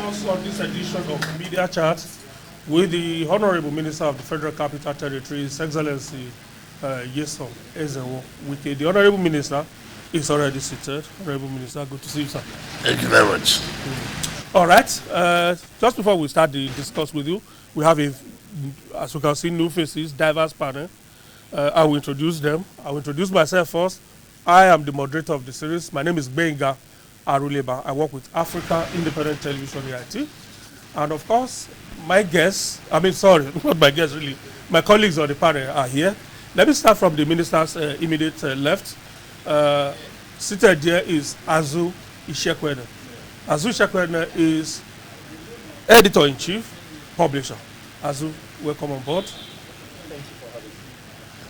us on this edition of Media Chat with the Honorable Minister of the Federal Capital Territory, His Excellency Nyesom Wike. The Honorable Minister is already seated. Honorable Minister, good to see you, sir. Thank you very much. All right. Just before we start the discuss with you, we have, as you can see, new faces, diverse panel. I will introduce them. I will introduce myself first. I am the moderator of the series. My name is Benga Aruleba. I work with Africa Independent Television EIT. And of course, my guests, not my guests really, my colleagues on the panel are here. Let me start from the minister's immediate left. Seated there is Azu Ishekwene. Azu Ishekwene is editor-in-chief, publisher. Azu, welcome on board. Thank you for having me.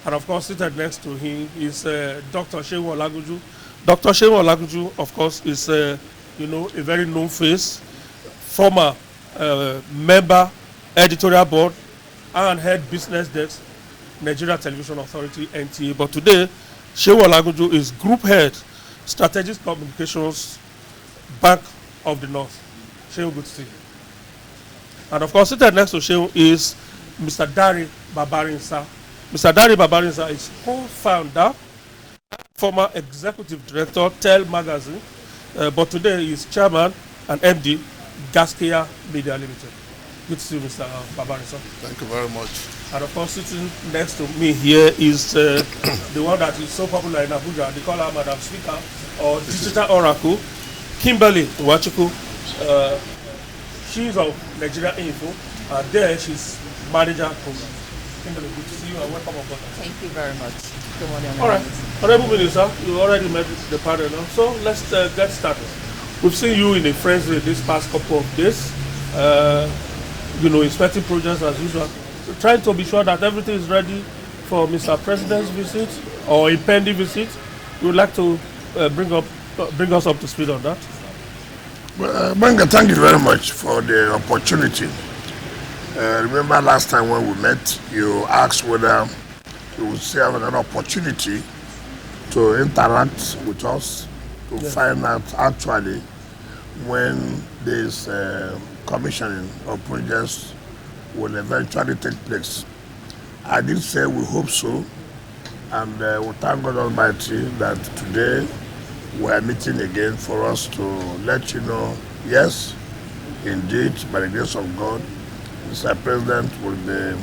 And of course, seated next to him is Dr. Shehu Olagunju. Dr. Shehu Olagunju, of course, is a very known face, former member, editorial board, and head business desk, Nigeria Television Authority, NTA. But today, Shehu Olagunju is group head, strategic communications, Bank of the North. Shehu, good to see you. And of course, seated next to Shehu is Mr. Dari Babarinsa. Mr. Dari Babarinsa is co-founder, former executive director, Tel Magazine, but today he is chairman and MD, Gaskia Media Limited. Good to see you, Mr. Babarinsa. Thank you very much. And of course, sitting next to me here is the one that is so popular in Abuja. They call her Madam Speaker or Digital Oracle, Kimberly Wachuku. She's of Nigeria Info. There, she's manager program. Kimberly, good to see you and welcome on board. Thank you very much. Good morning. All right. Honorable Minister, you already met the panel now. So let's get started. We've seen you in a frenzy this past couple of days, inspecting projects as usual, trying to be sure that everything is ready for Mr. President's visit or impending visit. We would like to bring us up to speed on that. Well, Benga, thank you very much for the opportunity. Remember last time when we met, you asked whether you would have an opportunity to interact with us to find out actually when this commissioning of projects will eventually take place. I did say we hope so, and we thank God Almighty that today we are meeting again for us to let you know, yes, indeed, by the grace of God, Mr. President will be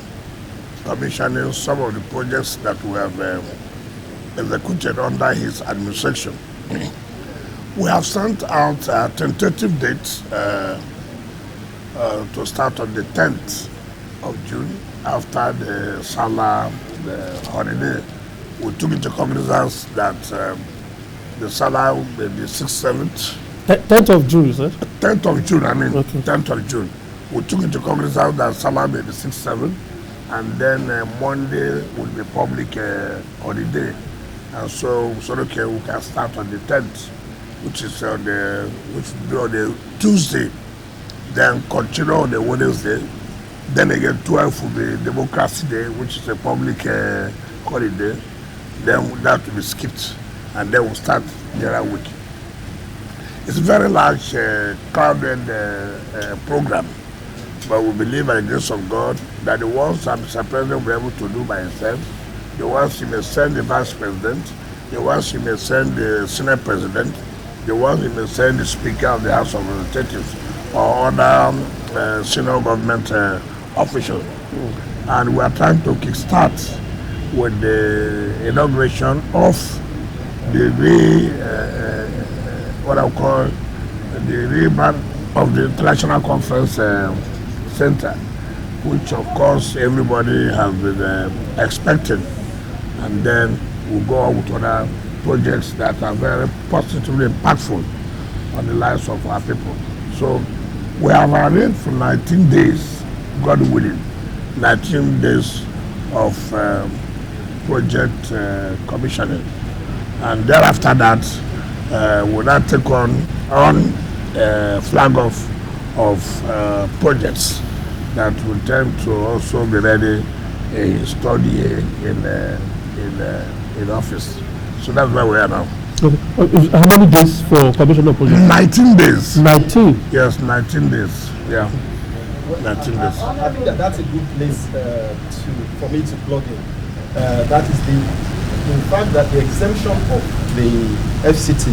commissioning some of the projects that we have executed under his administration. We have sent out a tentative date to start on the 10th of June after the Salah holiday. We took into cognizance that the Salah will be the 6th, 7th. 10th of June, you said? 10th of June, Okay. 10th of June. We took into cognizance that Salah will be the 6th, 7th, and then Monday will be public holiday. And so we said, okay, we can start on the 10th, which will be on the Tuesday, then continue on the Wednesday. Then again, 12th will be Democracy Day, which is a public holiday. Then that will be skipped, and then we'll start the other week. It's a very large, crowded program, but we believe by the grace of God that the ones that Mr. President will be able to do by himself, the ones he may send the Vice President, the ones he may send the Senate President, the ones he may send the Speaker of the House of Representatives or other senior government officials. And we are trying to kickstart with the inauguration of the rebrand of the International Conference Center, which of course everybody has been expecting. And then we'll go on with other projects that are very positively impactful on the lives of our people. So we have arranged for 19 days, God willing, 19 days of project commissioning. And thereafter that, we'll now take on flag of projects that will tend to also be ready in study in office. So that's where we are now. Okay. How many days for commission of project? 19 days. 19. Yes, 19 days. Yeah. 19 days. I think that's a good place for me to plug in. That is the fact that the exemption of the F.C.T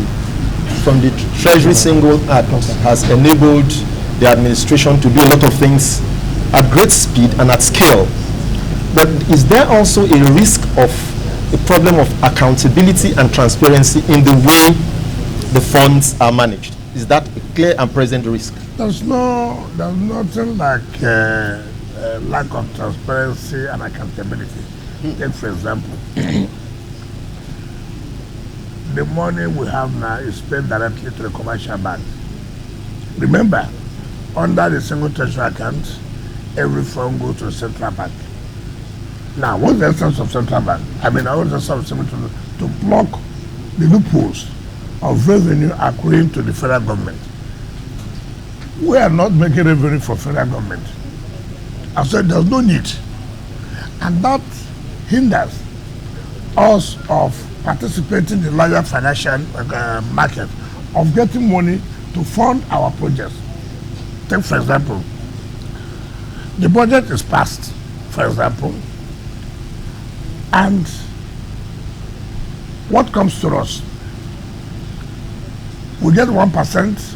from the Treasury Single Act has enabled the administration to do a lot of things at great speed and at scale. But is there also a risk of a problem of accountability and transparency in the way the funds are managed? Is that a clear and present risk? There's nothing like lack of transparency and accountability. Take for example, the money we have now is paid directly to the commercial bank. Remember, under the single treasury account, every fund goes to the central bank. Now, what's the essence of central bank? I mean, what's the essence of to block the loopholes of revenue accruing to the federal government. We are not making revenue for federal government. I said there's no need. And that hinders us of participating in the larger financial market, of getting money to fund our projects. Take for example, the budget is passed, for example, and what comes to us? We get 1%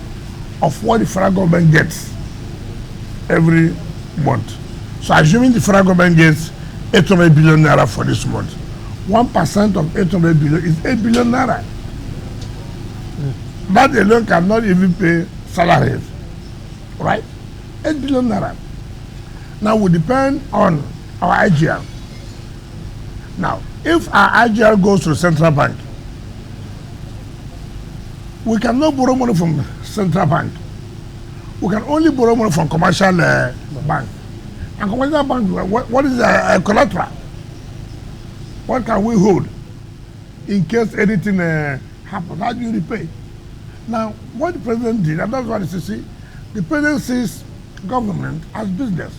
of what the federal government gets every month. So assuming the federal government gets 800 billion naira for this month, 1% of 800 billion is 8 billion naira. That alone cannot even pay salaries, right? 8 billion naira. Now we depend on our IGR. Now, if our IGR goes to the central bank, we cannot borrow money from central bank. We can only borrow money from commercial bank. And commercial bank, what is collateral? What can we hold in case anything happens? How do you repay? Now, what the president did, and that's what the CC, the president sees government as business.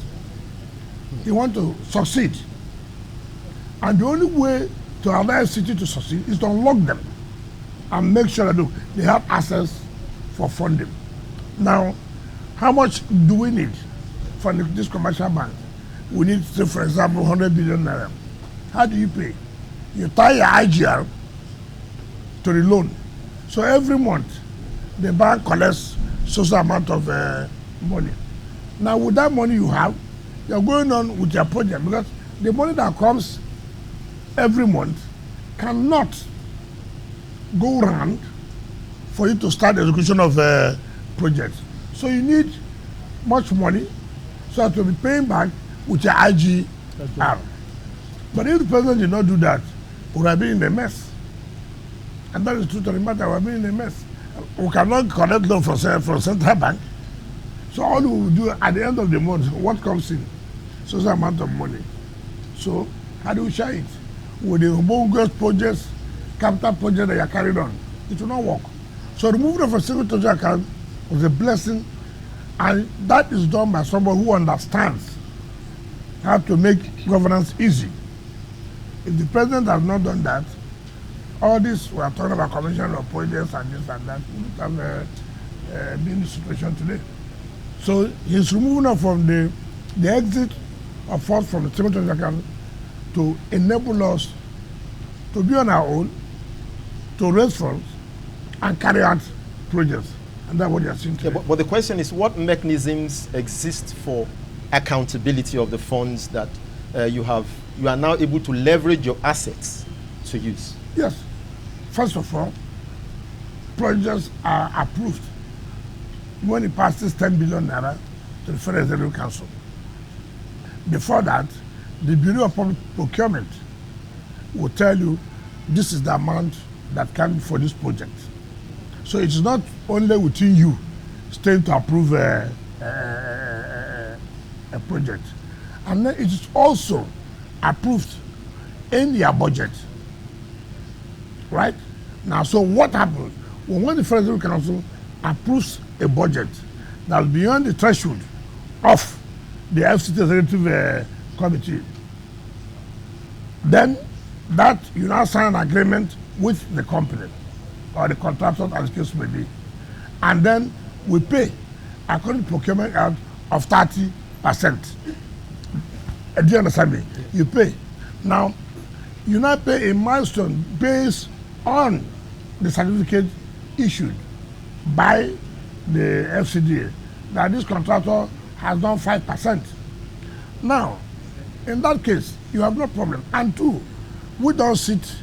He wants to succeed. And the only way to allow F.C.T to succeed is to unlock them and make sure that they have access for funding. Now, how much do we need for this commercial bank? We need, say, for example, 100 billion naira. How do you pay? You tie your IGR to the loan. So every month, the bank collects social amount of money. Now, with that money you have, you're going on with your project, because the money that comes every month cannot go round for you to start the execution of a project. So you need much money so as to be paying back with your IGR. But if the president did not do that, we would have been in a mess. And that is true to the matter, we have been in a mess. We cannot collect loan from central bank. So all we will do at the end of the month, what comes in? So it's amount of money. So how do we share it? With the bogus projects, capital projects that you are carried on, it will not work. So removal of a single treasury account was a blessing, and that is done by someone who understands how to make governance easy. If the president has not done that, all this we are talking about commission of projects and this and that, we would have been in the situation today. So his removal from the exit of funds from the single treasury account to enable us to be on our own, to raise funds and carry out projects. And that's what you are seeing today. Yeah, but the question is, what mechanisms exist for accountability of the funds that you are now able to leverage your assets to use? Yes. First of all, projects are approved when it passes 10 billion naira to the Federal Executive Council. Before that, the Bureau of Public Procurement will tell you this is the amount that can be for this project. So it is not only within you staying to approve a project. And then it is also approved in your budget. Right? Now, so what happens? When the Federal Council approves a budget that is beyond the threshold of the F.C.T Executive Committee, then that you now sign an agreement with the company. or the contractors, as the case may be. And then we pay according to procurement act of 30%. Do you understand me? You pay. Now, you now pay a milestone based on the certificate issued by the F.C.T that this contractor has done 5%. Now, in that case, you have no problem. And two, we don't sit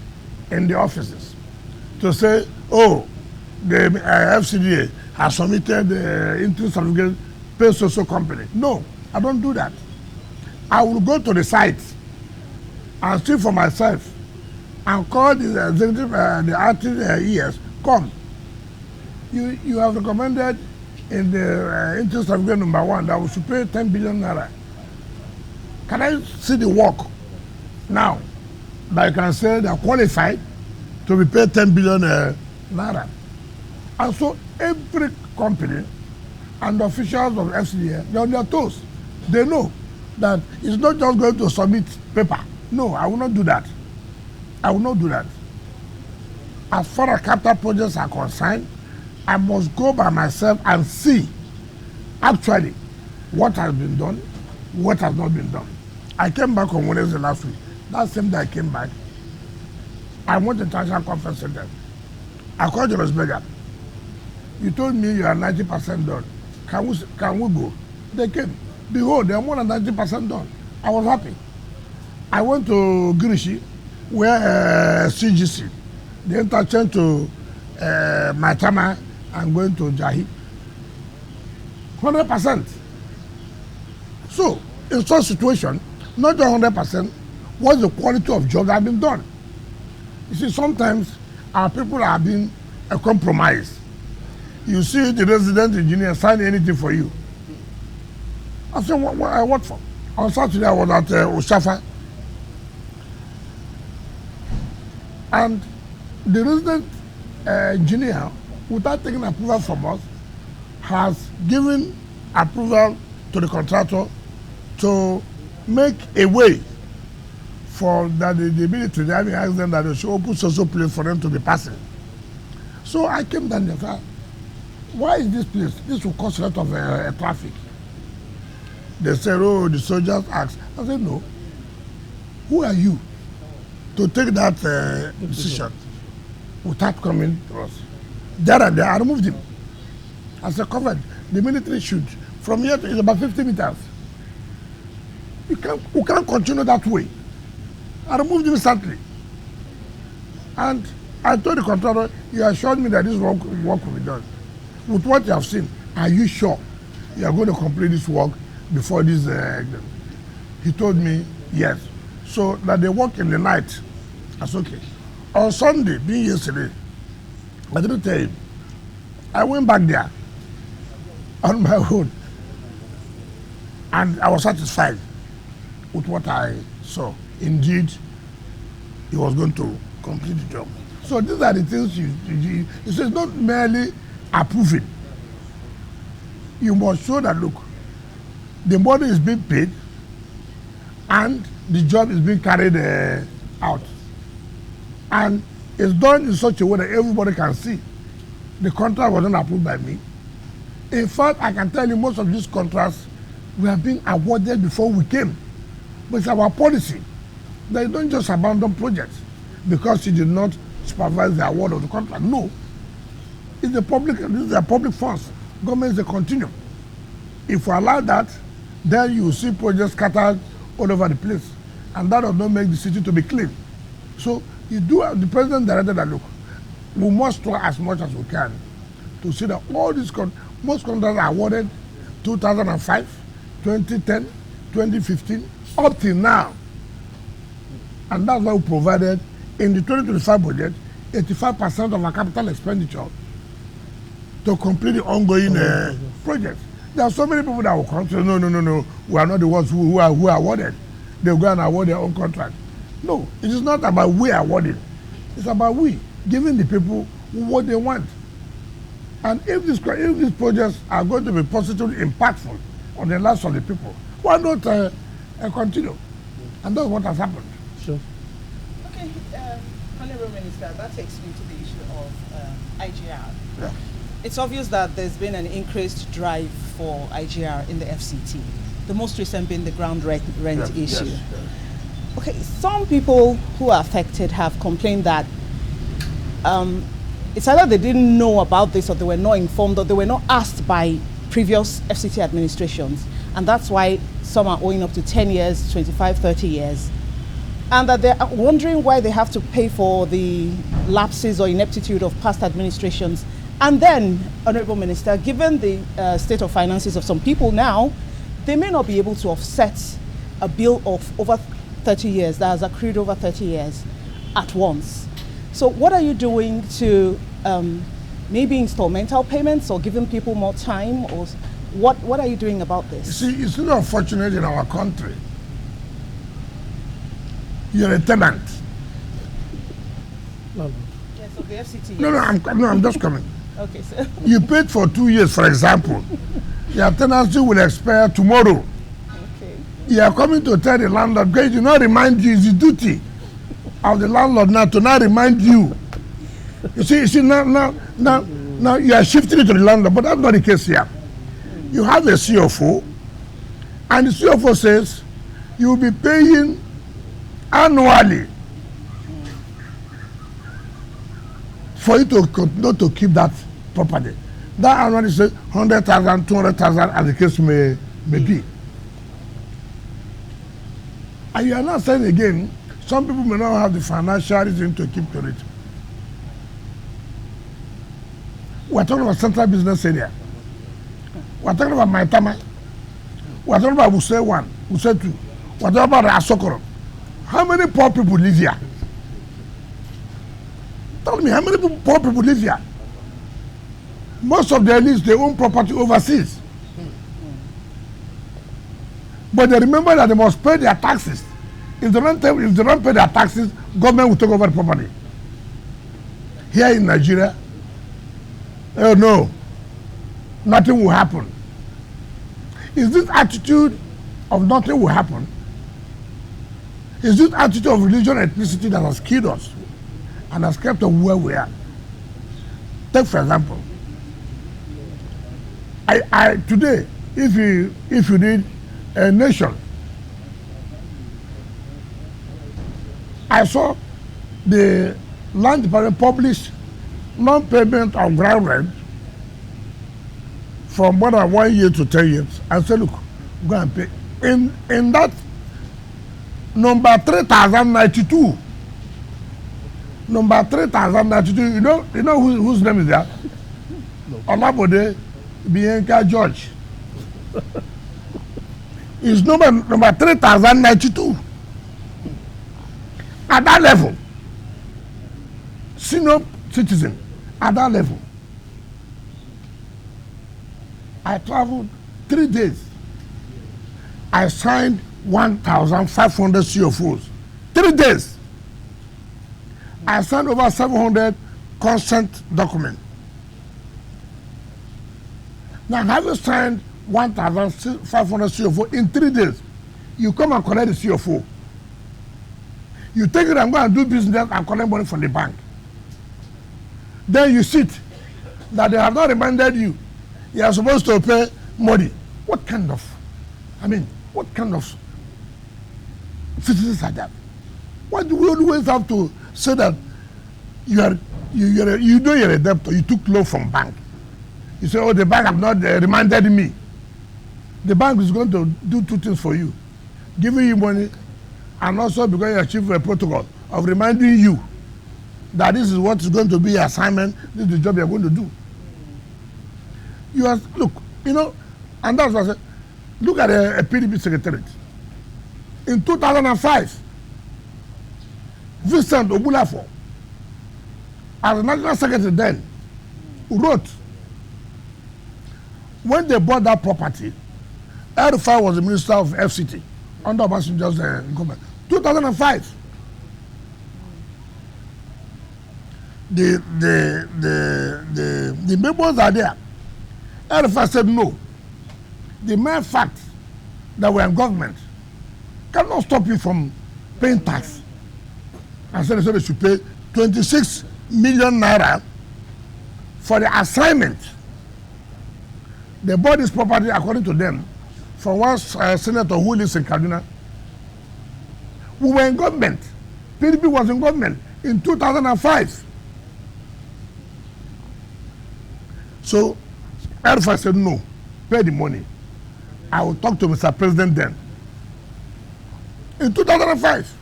in the offices to say, oh, the F.C.T has submitted the interim certificate, pay social company. No, I don't do that. I will go to the site and see for myself and call the executive, the acting ES, come. You have recommended in the interim certificate number 1 that we should pay 10 billion naira. Can I see the work now that I can say they are qualified to be paid 10 billion naira? And so every company and the officials of F.C.T, they're on their toes. They know that it's not just going to submit paper. No, I will not do that. I will not do that. As far as capital projects are concerned, I must go by myself and see actually what has been done, what has not been done. I came back on Wednesday last week. That same day I came back, I went to the International Conference Center. I called Jonas Berger. You told me you are 90% done. Can we go? They came. Behold, they are more than 90% done. I was happy. I went to Girishi, where CGC, the interchange to Maitama and going to Jahi. 100%. So, in such situation, not just 100%, what's the quality of job that have been done? You see, sometimes our people are being compromised. You see the resident engineer sign anything for you. I said, what for? On Saturday, I was at Oshafa. And the resident engineer, without taking approval from us, has given approval to the contractor to make a way for that the military, they having asked them that they should open social place for them to be passing. So I came down there and said, why is this place? This will cause a lot of traffic. They said, oh, the soldiers asked. I said, no. Who are you to take that decision without coming to us? There and there, I removed him. I said, covered. The military should. From here to it's about 50 meters. We can't continue that way. I removed him instantly. And I told the contractor, you assured me that this work will be done. With what you have seen, are you sure you are going to complete this work before this? He told me, yes. So that they work in the night. That's okay. On Sunday, being yesterday, I didn't tell him. I went back there on my own. And I was satisfied with what I saw. Indeed, he was going to complete the job. So these are the things you so it's not merely approving. You must show that, look, the money is being paid and the job is being carried out. And it's done in such a way that everybody can see. The contract wasn't approved by me. In fact, I can tell you most of these contracts were being awarded before we came. But it's our policy that you don't just abandon projects because you did not supervise the award of the contract. No. It's the public, this is a public funds. Government is a continuum. If we allow that, then you see projects scattered all over the place. And that does not make the city to be clean. So you do, the president directed that, look, we must try as much as we can to see that all these, most contracts are awarded 2005, 2010, 2015, up till now. And that's why we provided in the 2025 budget 85% of our capital expenditure to complete the ongoing projects. There are so many people that will come to say, no, we are not the ones who are awarded. They'll go and award their own contract. No, it is not about we awarding. It's about we giving the people what they want. And if these projects are going to be positively impactful on the lives of the people, why not continue? And that's what has happened. Sure. Okay, Honourable Minister, that takes me to the issue of IGR. Yeah. It's obvious that there's been an increased drive for IGR in the F.C.T. The most recent being the ground rent issue. Yes. Okay, some people who are affected have complained that it's either they didn't know about this or they were not informed or they were not asked by previous F.C.T administrations, and that's why some are owing up to 10 years, 25, 30 years, and that they're wondering why they have to pay for the lapses or ineptitude of past administrations. And then, Honourable Minister, given the state of finances of some people now, they may not be able to offset a bill of over 30 years that has accrued over 30 years at once. So what are you doing to maybe installmental payments or giving people more time, or what are you doing about this? You see, it's not unfortunate in our country. You're a tenant. Landlord. Yes, of the F.C.T. No, I'm just coming. Okay, so You paid for 2 years, for example. Your tenancy will expire tomorrow. okay. You are coming to tell the landlord, because do not remind you, it's the duty of the landlord now to not remind you. You see, now you are shifting it to the landlord, but that's not the case here. You have a CFO, and the CFO says you will be paying annually for you to continue to keep that property. That annually is 100,000, 200,000, as the case may be. And you are not saying again, some people may not have the financial reason to keep to it. We're talking about central business area. We're talking about Maitama. We're talking about Wuse 1, Wuse 2. We're talking about Asokoro. How many poor people live here? Tell me, how many poor people live here? Most of their elites, they own property overseas. But they remember that they must pay their taxes. If they don't pay their taxes, government will take over the property. Here in Nigeria, oh no, nothing will happen. Is this attitude of nothing will happen? Is this attitude of religion and ethnicity that has killed us and has kept us where we are? Take for example, I today, if you need a nation, I saw the land department publish non-payment of ground rent from more than 1 year to 10 years. I said, look, go and pay. In that number 3092, number 3092, you know whose name is that? No. Olabode Bianca George. Is number 3092. At that level, senior citizen, at that level, I traveled 3 days. I signed 1,500 CFOs. 3 days. I signed over 700 consent documents. Now, having signed 1,500 CFO in 3 days, you come and collect the CFO. You take it and go and do business and collect money from the bank. Then you sit that they have not reminded you. You are supposed to pay money. What kind of citizens are that? Why do we always have to say that you know you're a debtor, you took loan from bank? You say, oh, the bank have not reminded me. The bank is going to do 2 things for you: giving you money, and also because you achieve a protocol of reminding you that this is what is going to be your assignment, this is the job you're going to do. You are, look, and that's what I said. Look at a PDP secretariat. In 2005, Vincent Obulafo, as the national secretary then, wrote, when they bought that property, Erufai was the minister of F.C.T. under Obasanjo's government. 2005. The members are there. Erufai said no. The mere fact that we're in government cannot stop you from paying tax. And so they should pay 26 million naira for the assignment. They bought this property, according to them, from one senator who lives in Kaduna. We were in government. PDP was in government in 2005. So Alpha said, no, pay the money. I will talk to Mr. President then. In 2005,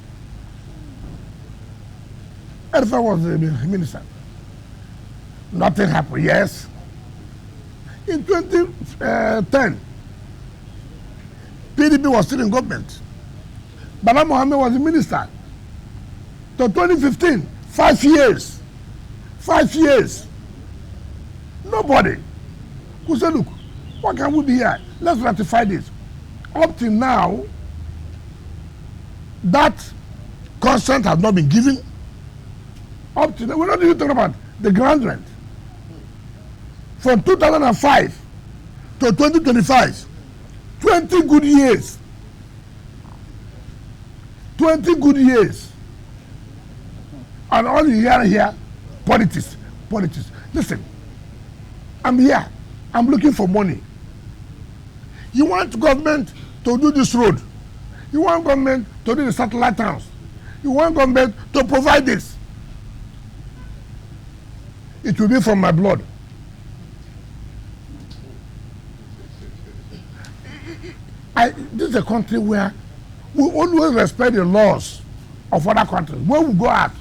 Alpha was the minister. Nothing happened. Yes. In 2010, PDP was still in government. Bala Mohammed was the minister. To 2015, 5 years. 5 years. Nobody who said, look, what can we do here? Let's ratify this. Up till now, that consent has not been given. Up till now, we're not even talking about the ground rent. From 2005 to 2025, 20 good years. 20 good years. And all you hear here, politics, politics. Listen, I'm here. I'm looking for money. You want government to do this road. You want government to do the satellite towns. You want government to provide this. It will be from my blood. This is a country where we always respect the laws of other countries. When we go out,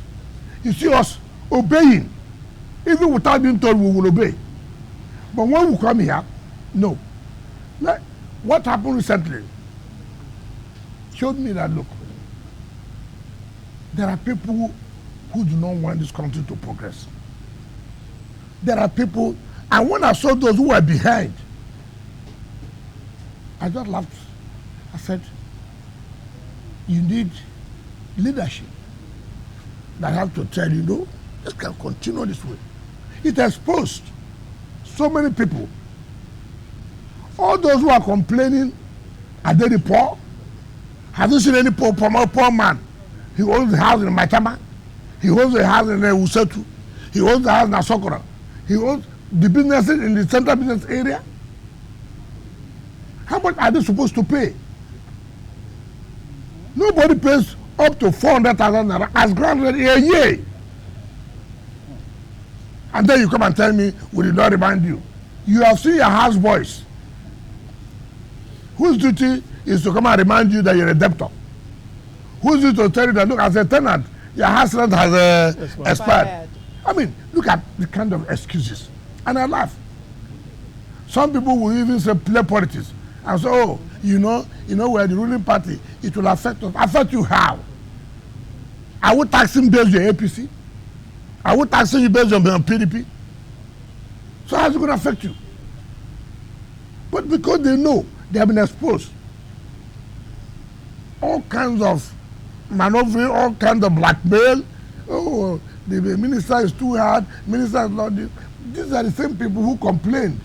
you see us obeying. Even without being told, we will obey. But when we come here, no. Like, what happened recently showed me that, look, there are people who do not want this country to progress. There are people, and when I saw those who were behind, I just laughed. I said, you need leadership that have to tell you, no, this can continue this way. It exposed so many people. All those who are complaining, are they the poor? Have you seen any poor man? He owns a house in Maitama. He owns a house in Usetu. He owns a house in Asokora. He owns the businesses in the central business area. How much are they supposed to pay? Nobody pays up to 400,000 naira as grant rent a year. And then you come and tell me, we did not remind you. You have seen your house boys whose duty is to come and remind you that you're a debtor. Whose duty to tell you that, look, as a tenant, your house rent has expired. I mean, look at the kind of excuses. And I laugh. Some people will even say play politics. And say, oh, you know, we're the ruling party. It will affect us. Affect you how? Are we taxing based on APC? Are we taxing you based on PDP? So how's it going to affect you? But because they know they have been exposed, all kinds of maneuvering, all kinds of blackmail. Oh, the minister is too hard. Minister is not this. These are the same people who complained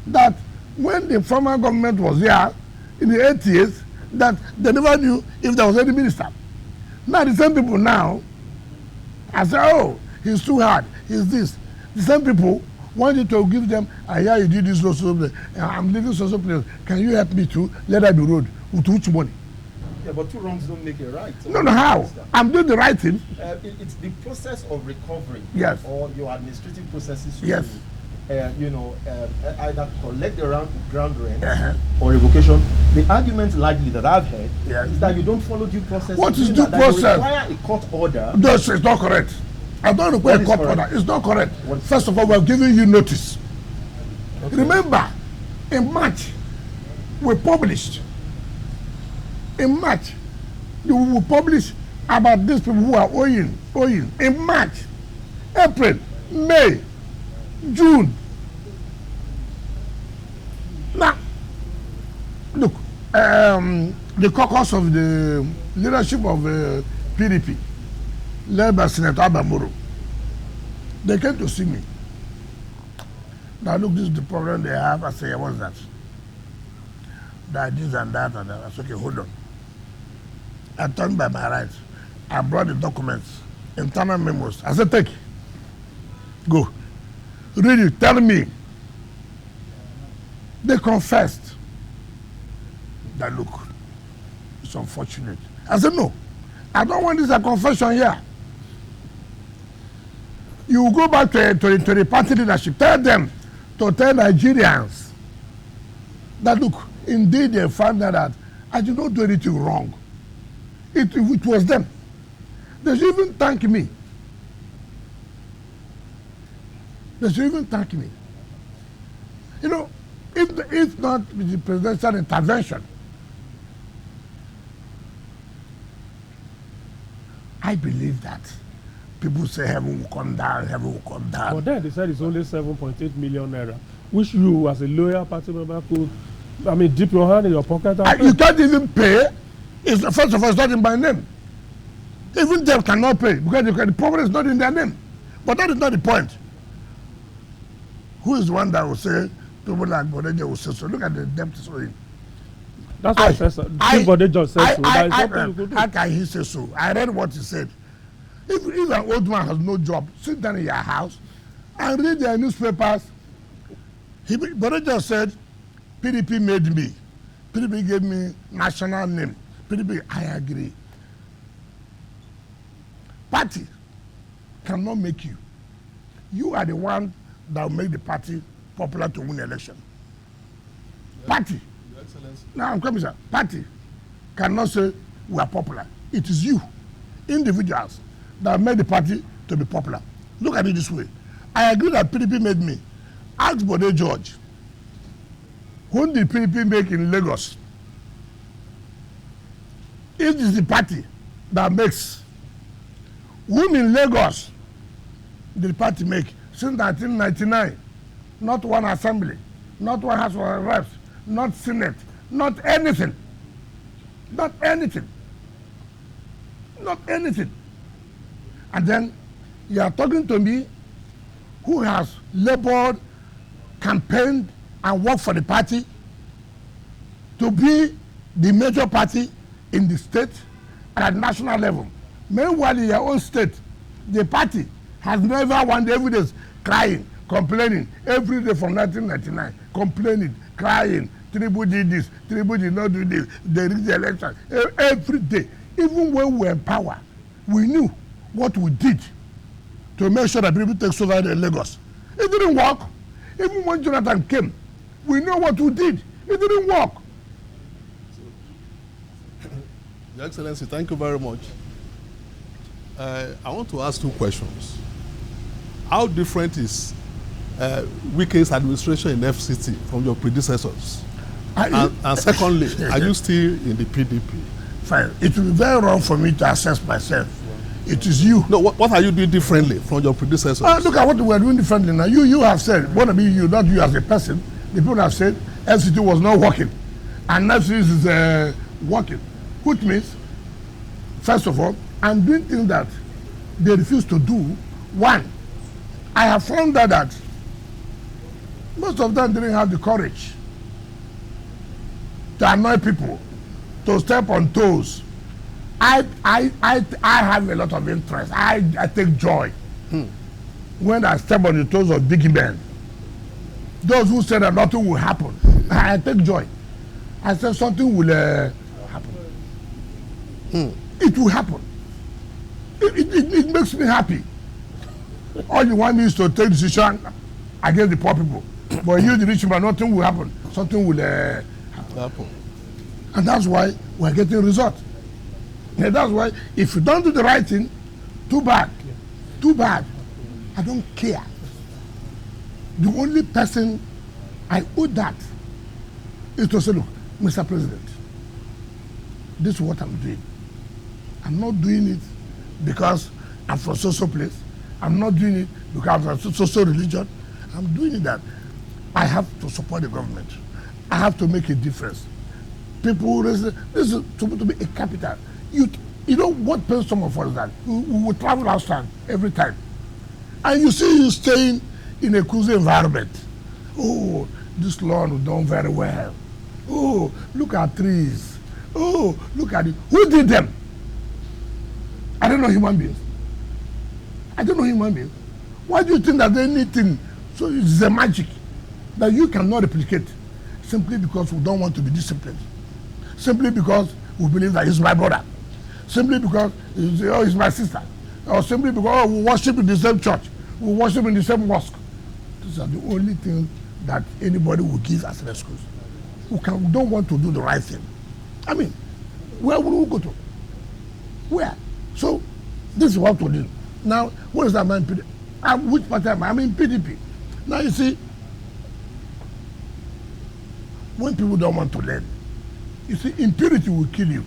that when the former government was here in the 80s, that they never knew if there was any minister. Now the same people now, I say, oh, he's too hard, he's this. The same people want you to give them, I hear you did this, I'm living so place. Can you help me to let that be road? With which money? Yeah, but two wrongs don't make a right. No, how? I'm doing the right thing. It's the process of recovery. Yes. Or your administrative processes. Yes. Either collect the ground rent or revocation. The argument largely that I've heard is that you don't follow due process. What is due process? You require a court order. No, it's not correct. I don't require a court order. It's not correct. First of all, we're giving you notice. Okay. Remember, in March, we published. In March, we will publish about these people who are owing. In March, April, May, June. Now, look, the caucus of the leadership of PDP, led by Senator Abamoro, they came to see me. Now, look, this is the problem they have. I say, what's that? That this and that and that. I said, okay, hold on. I turned by my right. I brought the documents internal memos. I said, take. Go. Read it. Tell me. They confessed that, look, it's unfortunate. I said, no. I don't want this a confession here. You go back to the party leadership. Tell them to tell Nigerians that, look, indeed they found that I did not do anything wrong. It was them. They should even thank me. They should even thank me. You know, if not with the presidential intervention, I believe that people say heaven will come down, heaven will come down. But then they said it's only 7.8 million naira, which you as a loyal party member could, I mean, dip your hand in your pocket and pay. You can't even pay. First of all, it's not in my name. Even them cannot pay because the problem is not in their name. But that is not the point. Who is the one that will say, people like Bodejo will say so? Look at the debt is owing. That's what I said, sir. Bodejo just said so. That is something you could do. How can he say so? I read what he said. If an old man has no job, sit down in your house and read their newspapers. Bodejo said, PDP made me. PDP gave me national name. PDP, I agree. Party cannot make you. You are the one that will make the party popular to win election. Party. Your Excellency. Now I'm coming, sir. Party cannot say we are popular. It is you, individuals, that make the party to be popular. Look at it this way. I agree that PDP made me. Ask Bode George, whom did PDP make in Lagos? It is the party that makes. Whom in Lagos did the party make since 1999? Not one assembly, not one House of Reps, not Senate, not anything. Not anything. Not anything. And then you are talking to me who has labored, campaigned, and worked for the party to be the major party in the state and at national level. Meanwhile, in your own state, the party has never won the evidence, crying, complaining, every day from 1999, complaining, crying, Tinubu did this, Tinubu did not do this, they rigged the election, every day. Even when we were in power, we knew what we did to make sure that people take over in Lagos. It didn't work. Even when Jonathan came, we know what we did. It didn't work. Your Excellency, thank you very much. I want to ask two questions. How different is Wike's administration in F.C.T from your predecessors? And secondly, are you still in the PDP? Fine. It will be very wrong for me to assess myself. It is you. No, what are you doing differently from your predecessors? Look at what we are doing differently now. You have said, want to be you, not you as a person. The people have said F.C.T was not working. And F.C.T is working. Which means, first of all, I'm doing things that they refuse to do. One, I have found that most of them didn't have the courage to annoy people, to step on toes. I have a lot of interest. I take joy when I step on the toes of big men. Those who say that nothing will happen, I take joy. I say something will happen. It will happen. It makes me happy. All you want me is to take decision against the poor people. But you, the rich man, nothing will happen. Something will happen. And that's why we're getting results. And that's why if you don't do the right thing, too bad. Too bad. I don't care. The only person I owe that is to say, look, Mr. President, this is what I'm doing. I'm not doing it because I'm from social place. I'm not doing it because I'm from social religion. I'm doing it that I have to support the government. I have to make a difference. People, this is supposed to be a capital. You know what pains some of us that we will travel outside every time. And you see you staying in a cozy environment. Oh, this lawn was done very well. Oh, look at trees. Oh, look at it. Who did them? I don't know human beings. I don't know human being. Why do you think that anything, so it's a magic that you cannot replicate simply because we don't want to be disciplined, simply because we believe that he's my brother, simply because he's my sister, or simply because we worship in the same church, we worship in the same mosque. These are the only things that anybody will give as an excuse. We don't want to do the right thing. I mean, where will we go to? Where? So, this is what we do. Now, what is that man? Which party am I? I'm in PDP. Now, you see, when people don't want to learn, you see, impurity will kill you.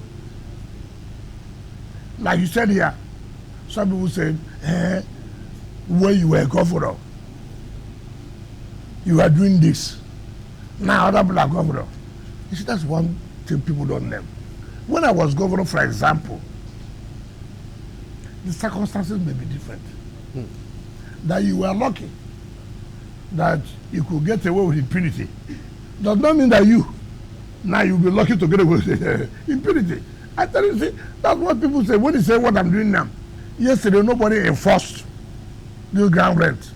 Like you said here, some people said, when you were governor, you are doing this. Now other people are governor. You see, that's one thing people don't learn. When I was governor, for example, the circumstances may be different. That you were lucky that you could get away with impunity. Does not mean that now you'll be lucky to get away with impunity. I tell you, see, that's what people say when they say what I'm doing now. Yesterday, nobody enforced the ground rent.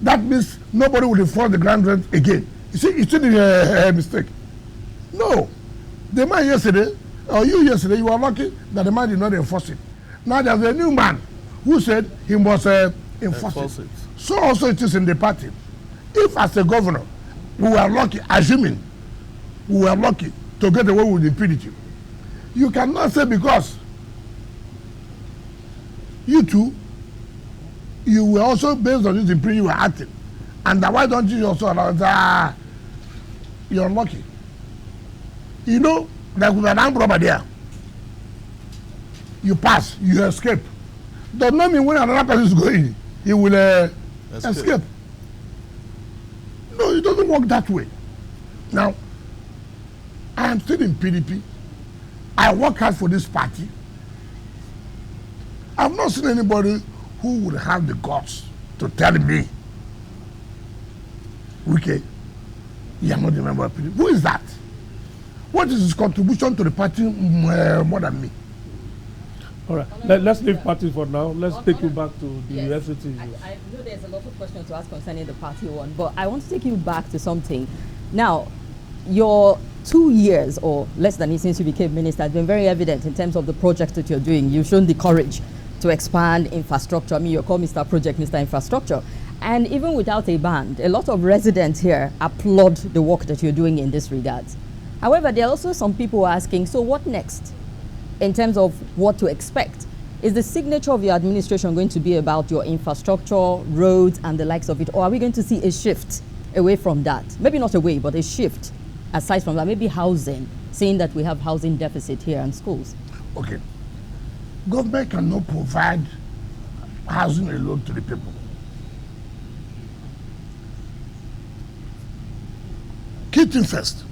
That means nobody will enforce the ground rent again. You see, it's a mistake. No. The man yesterday, or you yesterday, you were lucky that the man did not enforce it. Now there's a new man who said he must enforce it. So also it is in the party. If as a governor, we were lucky, assuming we were lucky to get away with impunity, you cannot say because you too, you were also based on this impunity you were acting. And why don't you also allow you're lucky. You know, there was an armed robber there. You pass, you escape. Does not mean when another person is going, he will escape. No, it doesn't work that way. Now, I am still in PDP. I work hard for this party. I've not seen anybody who would have the guts to tell me, Wike, you are not a member of PDP. Who is that? What is his contribution to the party more than me? All right, let's leave party for now. Let's take you back to the F.C.T. I know there's a lot of questions to ask concerning the party one, but I want to take you back to something. Now, your 2 years or less than it since you became minister has been very evident in terms of the projects that you're doing. You've shown the courage to expand infrastructure. I mean, you're called Mr. Project, Mr. Infrastructure. And even without a band, a lot of residents here applaud the work that you're doing in this regard. However, there are also some people asking, so what next in terms of what to expect? Is the signature of your administration going to be about your infrastructure, roads, and the likes of it? Or are we going to see a shift away from that? Maybe not away, but a shift aside from that. Maybe housing, seeing that we have housing deficit here and schools. Okay. Government cannot provide housing alone to the people. Key thing first.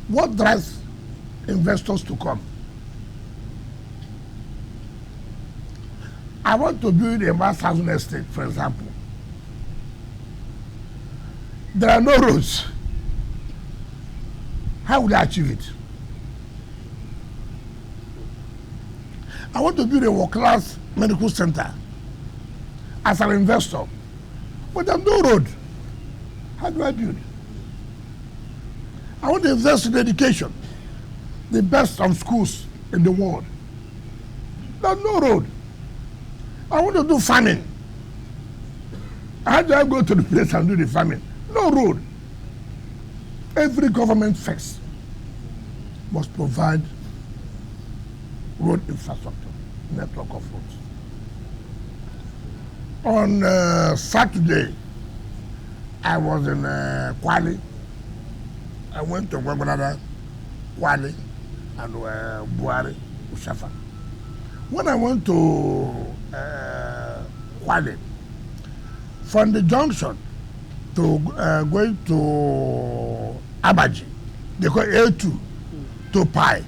What drives investors to come? I want to build a mass housing estate, for example. There are no roads. How would I achieve it? I want to build a world-class medical center as an investor, but there's no road. How do I build? I want to invest in education, the best of schools in the world. There's no road. I want to do farming. How do I go to the place and do the farming? No road. Every government first must provide road infrastructure, network of roads. On Saturday, I was in Parley. I went to Gwagwalada, Parley, and Buhari, Ushafa. When I went to Parley, from the junction to going to Abuja, they call A2 to Pi.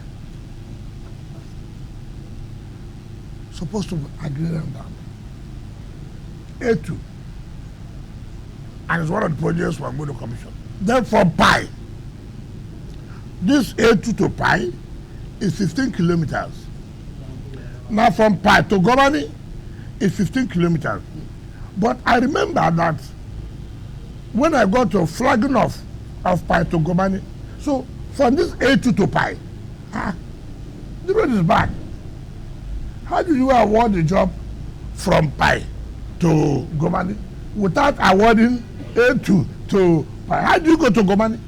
Supposed to agree on that. A2. And it's one of the projects we're going to commission. Then from Pi, this A2 to Pi is 15 kilometers. Now from Pi to Gomani is 15 kilometers. But I remember that when I got to flagging off of Pai to Gomani, so from this A2 to Pai, the road is bad. How do you award the job from Pai to Gomani without awarding A2 to Pai? How do you go to Gomani?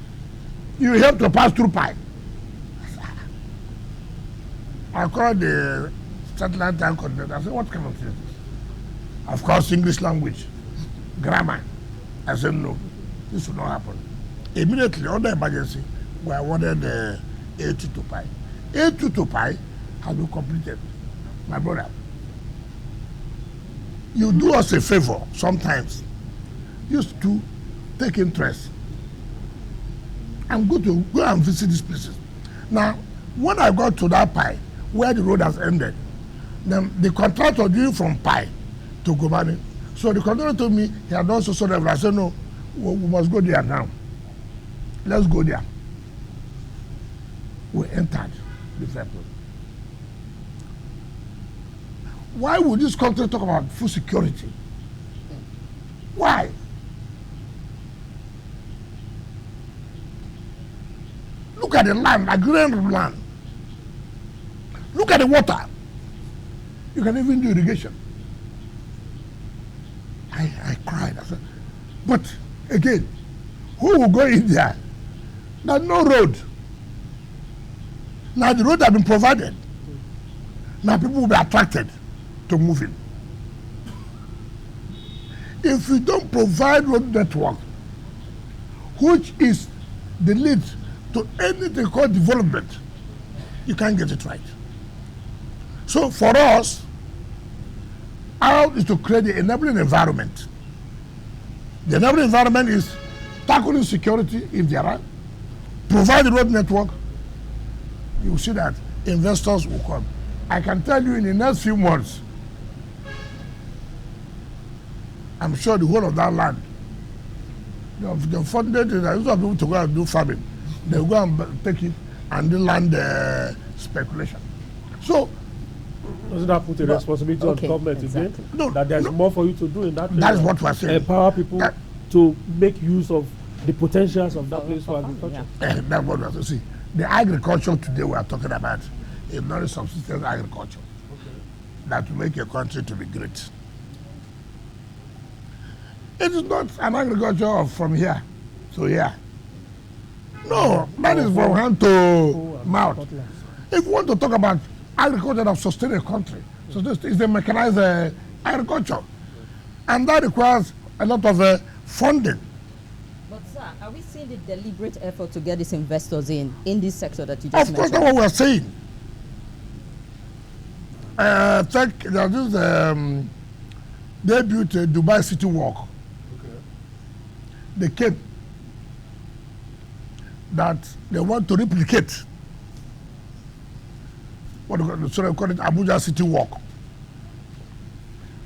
You have to pass through Pai. I called the satellite time coordinator. I said, what kind of thing is this? Of course, English language, grammar. I said, no, this will not happen. Immediately, under emergency, we awarded the A2 to Pi. A2 to Pi has been completed. My brother, you do us a favor sometimes, used to take interest. I'm going to go and visit these places. Now, when I got to that Pi, where the road has ended, then the contractor due from Pi to Gomani. So the contractor told me he had also sold everything. I said, no, we must go there now. Let's go there. We entered the airport. Why would this country talk about food security? Why? Look at the land, agrarian land. Look at the water. You can even do irrigation. I cried. I said, but again, who will go in there? There's no road. Now the road has been provided. Now people will be attracted to move in. If you don't provide road network, which is the lead to anything called development, you can't get it right. So for us, our is to create the enabling environment. The enabling environment is tackling security if there are, provide the road network. You will see that investors will come. I can tell you in the next few months, I'm sure the whole of that land, the funded, there's of people to go and do farming. They will go and take it and do land speculation. So, doesn't that put a responsibility on government again? No, that there's more for you to do in that place. That is what we're saying. Empower people to make use of the potentials of that place for agriculture. That's what we're saying. See, the agriculture today we are talking about is not a subsistence agriculture that will make a country to be great. It is not an agriculture from here to here. No, that is from hand to mouth. If you want to talk about agriculture that sustains a country, so this is a mechanized agriculture, and that requires a lot of funding. But sir, are we seeing the deliberate effort to get these investors in this sector that you just mentioned? Of course, that's what we are saying. They built a Dubai City Walk. They came that they want to replicate what they call it Abuja City Walk.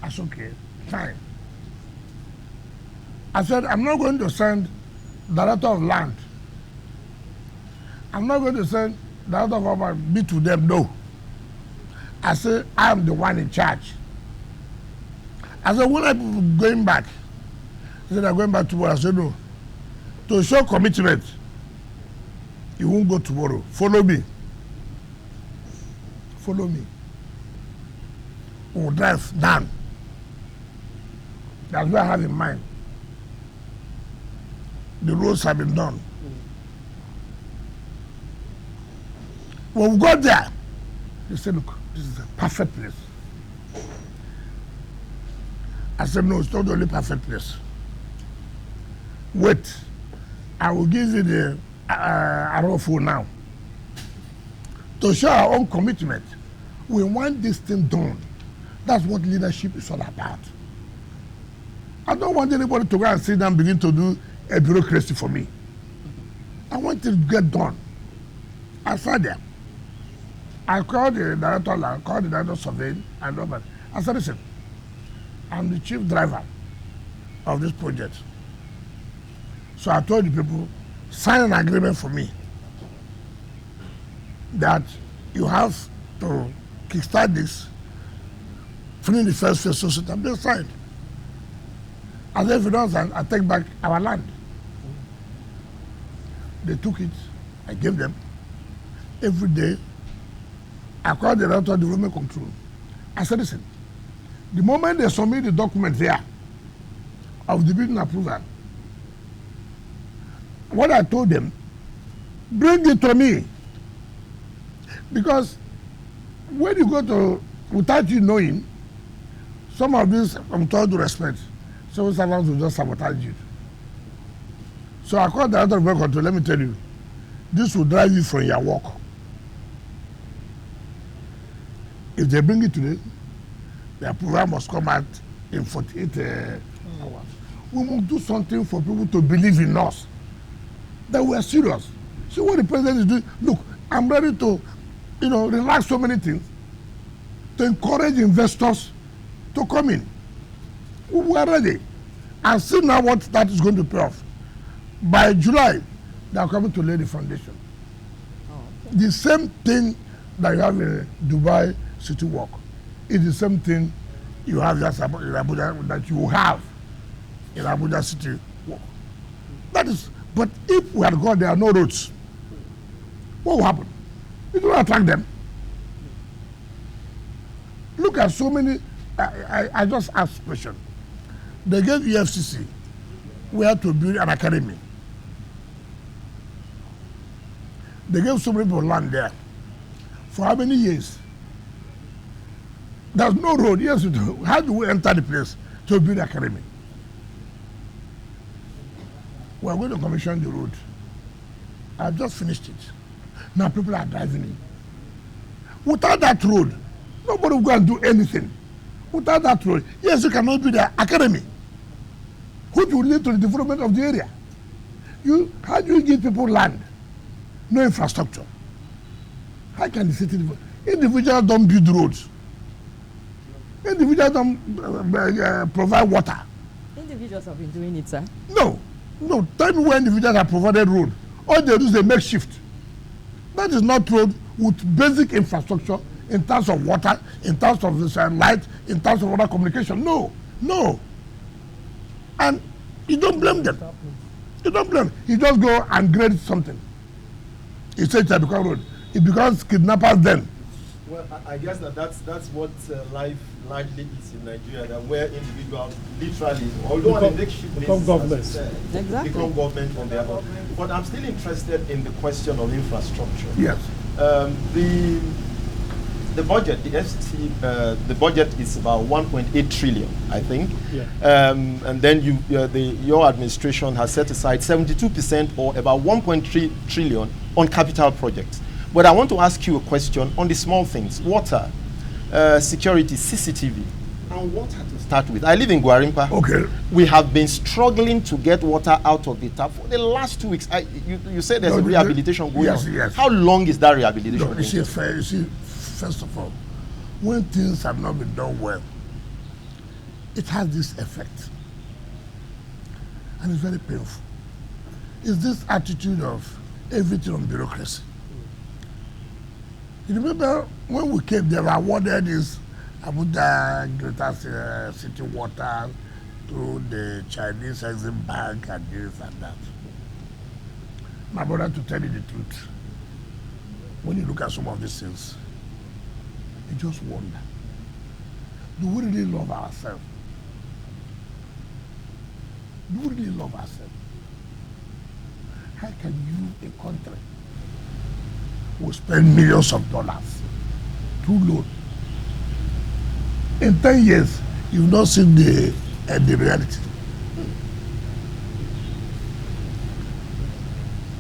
That's okay, fine. I said, I'm not going to send director of land. I'm not going to send director of urban be to them, no. I said, I am the one in charge. I said, when I'm going back, he said, I'm going back tomorrow. I said, no. To show commitment, you won't go tomorrow. Follow me. Follow me. We'll drive down. That's what I have in mind. The roads have been done. When we got there, they said, look, this is a perfect place. I said, no, it's not the only perfect place. Wait, I will give you the arrow now. To show our own commitment, we want this thing done. That's what leadership is all about. I don't want anybody to go and sit down and begin to do a bureaucracy for me. I want it to get done. I sat there. I called the director of land, called the director of surveying, and all that. I said, listen, I'm the chief driver of this project. So I told the people, sign an agreement for me that you have to kickstart this finish the first phase, so they signed. As if you don't sign, I take back our land. They took it, I gave them. Every day, I called the director of development control. I said, listen, the moment they submit the document here of the building approval, what I told them, bring it to me. Because when you go to, without you knowing, some of these, I'm told to respect, civil servants will just sabotage you. So I called the director of development control, let me tell you, this will drive you from your work. If they bring it today, the approval must come out in 48 hours. We must do something for people to believe in us, that we are serious. See what the president is doing. Look, I'm ready to, relax so many things to encourage investors to come in. We are ready. And see now what that is going to pay off. By July, they are coming to lay the foundation. The same thing that you have in Dubai City Walk is the same thing you have just in Abuja, that you have in Abuja City Walk. That is, but if we had gone, there are no roads, what will happen? It will attract them. Look at so many, I just asked a question. They gave F.C.T where to build an academy. They gave so many people land there. For how many years? There's no road. Yes, how do we enter the place to build academy? We are going to commission the road. I've just finished it. Now people are driving in. Without that road, nobody will go and do anything. Without that road, yes, you cannot build an academy, which will lead to the development of the area. How do you give people land? No infrastructure. How can the city develop? Individuals don't build roads. Individuals don't provide water. Individuals have been doing it, sir. No. Tell me where individuals have provided road. All they do is a makeshift. That is not road with basic infrastructure in terms of water, in terms of light, in terms of other communication. No. And you don't blame them. You don't blame. You just go and grade something. You say it becomes road. It becomes kidnappers then. Well, I guess that's what life largely is in Nigeria, that where individuals literally, although on a makeshift become government. Exactly. Become government on their own. But I'm still interested in the question of infrastructure. Yes. The budget, the F.C.T, the budget is about 1.8 trillion, I think. Yeah. And then your administration has set aside 72% or about 1.3 trillion on capital projects. But I want to ask you a question on the small things: water, security, CCTV, and water to start with. I live in Gwarimpa. Okay. We have been struggling to get water out of the tap for the last 2 weeks. You said there's a rehabilitation going on. Yes. How long is that rehabilitation? No, you see, first of all, when things have not been done well, it has this effect. And it's very painful. It's this attitude of everything on bureaucracy. You remember when we came, they were awarded this Abuja Greater City Water to the Chinese Exim Bank and this and that. My brother, to tell you the truth, when you look at some of these things, you just wonder, do we really love ourselves? Do we really love ourselves? How can you, a country, will spend millions of dollars to loan? In 10 years, you've not seen the reality.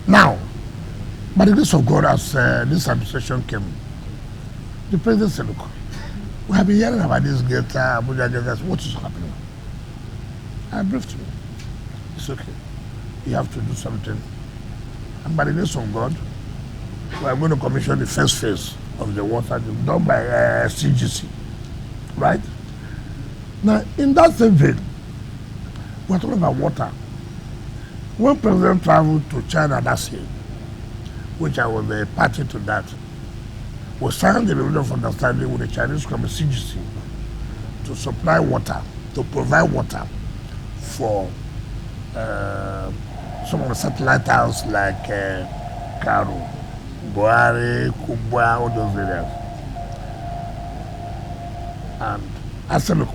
Now, by the grace of God, as this administration came, the president said, look, we have been hearing about this Abuja, what is happening? I briefed him. It's okay. You have to do something. And by the grace of God, we are going to commission the first phase of the water done by CGC, right? Now, in that same vein, we're talking about water. When President traveled to China last year, which I was a party to that, we signed the memorandum of understanding with the Chinese company CGC to supply water, to provide water for some of the satellite towns like Karu, Buhari, Kubwa, all those areas. And I said, look,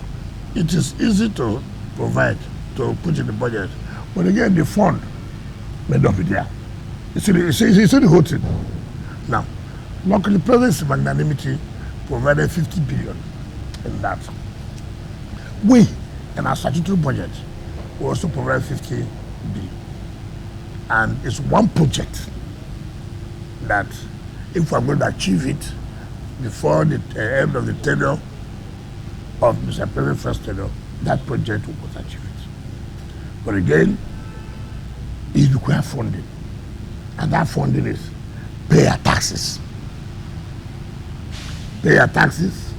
it is easy to provide, to put in the budget, but again, the fund may not be there. You see the whole thing. Now, luckily, President's magnanimity provided 50 billion in that. We, in our statutory budget, we also provide 50 billion. And it's one project that, if we're going to achieve it before the end of the tenure of Mr. President's first tenure, that project will achieve it. But again, it requires funding. And that funding is pay your taxes. Pay your taxes.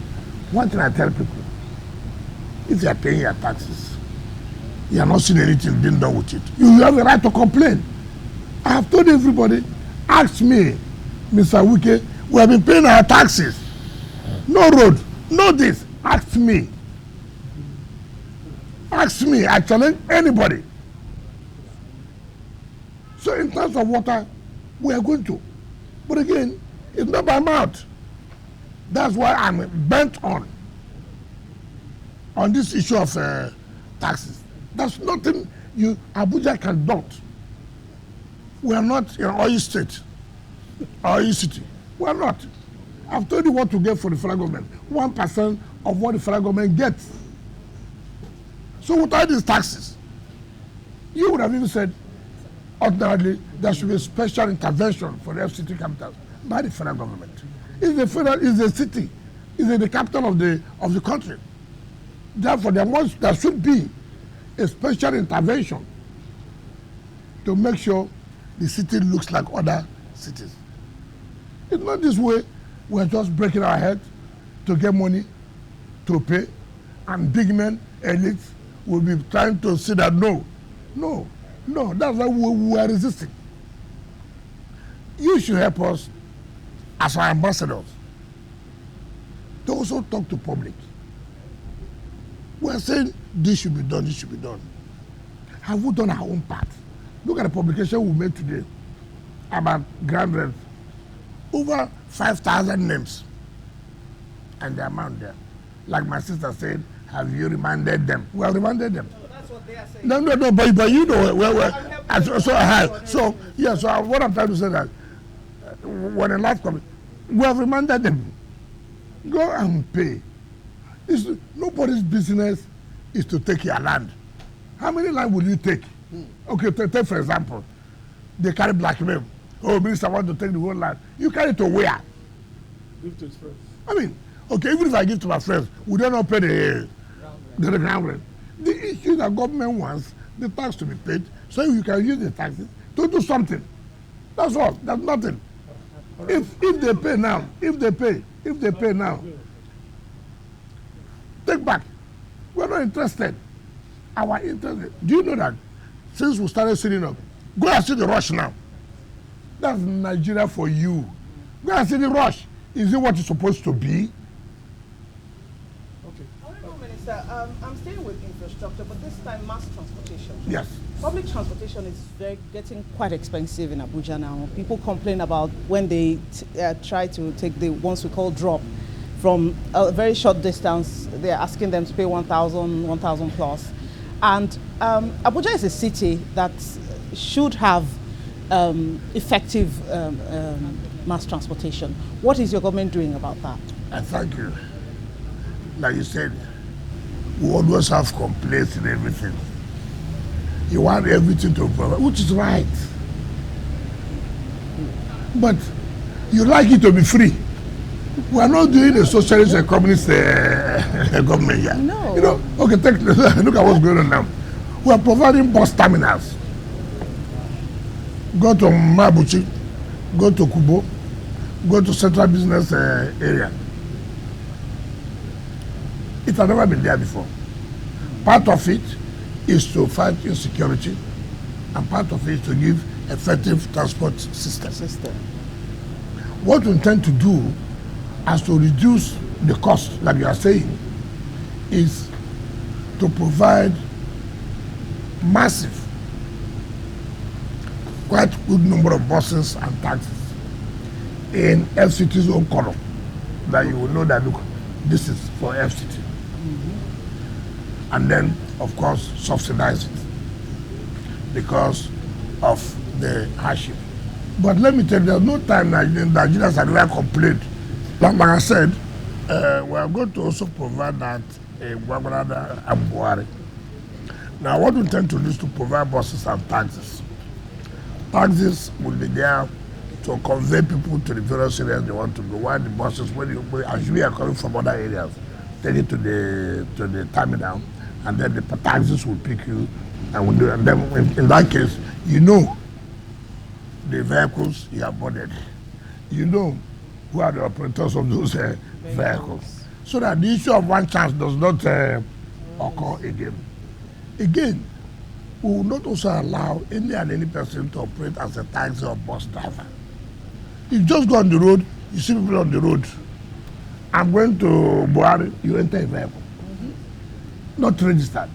One thing I tell people, if you are paying your taxes, you are not seeing anything being done with it, you have a right to complain. I have told everybody, ask me, Mr. Wike, we have been paying our taxes. No road, no this. Ask me. Ask me. I challenge anybody. So in terms of water, we are going to. But again, it's not by mouth. That's why I'm bent on this issue of taxes. There's nothing Abuja cannot. We are not an oil state, oil city. We are not. I've told you what to get for the federal government. 1% of what the federal government gets. So without these taxes, you would have even said, ordinarily, there should be a special intervention for the F.C.T capital by the federal government. It's the city, it's the capital of the country. Therefore, there should be a special intervention to make sure the city looks like other cities. It's not this way. We're just breaking our head to get money to pay, and big men, elites, will be trying to say that no. That's why we are resisting. You should help us as our ambassadors to also talk to public. We are saying this should be done, this should be done. Have we done our own part? Look at the publication we made today about grand rents. Over 5,000 names and the amount there. Like my sister said, have you reminded them? We have reminded them. So that's what they are saying. No, but you know, so what I'm trying to say that when the life comes, we have reminded them, go and pay. Nobody's business is to take your land. How many land will you take? Okay, take for example, they carry blackmail. Oh, minister, I want to take the whole land. You carry it to where? Give to his friends. I mean, okay, even if I give to my friends, would they not pay the ground rent? The issue that government wants the tax to be paid, so you can use the taxes to do something. That's all. That's nothing. If they pay now, if they pay now, take back. We're not interested. Our interest. Do you know that since we started sitting up, go and see the rush now. That's Nigeria for you. Go and see the rush. Is it what it's supposed to be? Okay. Honorable Minister, I'm staying with infrastructure, but this time mass transportation. Yes. Public transportation is getting quite expensive in Abuja now. People complain about when they try to take the ones we call drop from a very short distance. They're asking them to pay 1,000, 1,000 plus. And Abuja is a city that should have effective mass transportation. What is your government doing about that? I thank you. Like you said, we always have complaints in everything. You want everything to provide, which is right. But you like it to be free. We are not doing a socialist and communist government here. No. You know, okay, look at what's going on now. We are providing bus terminals. Go to Mabuchi, go to Kubo, go to Central Business area. It has never been there before. Part of it is to fight insecurity, and part of it is to give effective transport system. What we intend to do is to reduce the cost, like you are saying, is to provide massive, quite good number of buses and taxis in F.C.T's own column, that you will know that, look, this is for F.C.T. And then, of course, subsidize it because of the hardship. But let me tell you, there's no time Nigerians have ever complained. Like I said, we are going to also provide that in Gwagwarada and Buhari. Now, what we intend to do is to provide buses and taxis. Taxis will be there to convey people to the various areas they want to go. While the buses, as we are coming from other areas, take it to the terminal, and then the taxis will pick you, and then in that case, you know the vehicles you have boarded. You know who are the operators of those vehicles, so that the issue of one chance does not occur again. Again, we will not also allow any person to operate as a taxi or bus driver. You just go on the road, you see people on the road. I'm going to Buhari, you enter a vehicle. Not registered.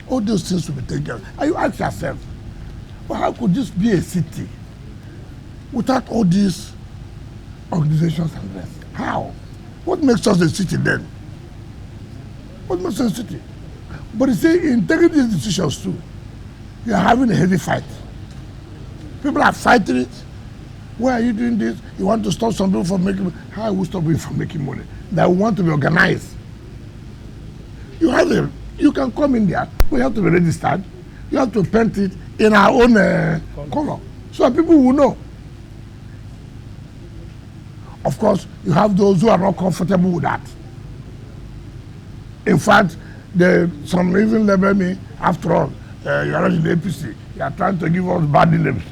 All those things will be taken care of. And you ask yourself, well, how could this be a city without all these organizations and rest? How? What makes us a city then? What makes us a city? But you see, in taking these decisions too, you are having a heavy fight. People are fighting it. Why are you doing this? You want to stop some people from making money. How will we stop you from making money? That we want to be organized. You can come in there. We have to be registered. You have to paint it in our own color, so that people will know. Of course, you have those who are not comfortable with that. In fact, some even label me, after all, you are not in the APC. You are trying to give us bad names.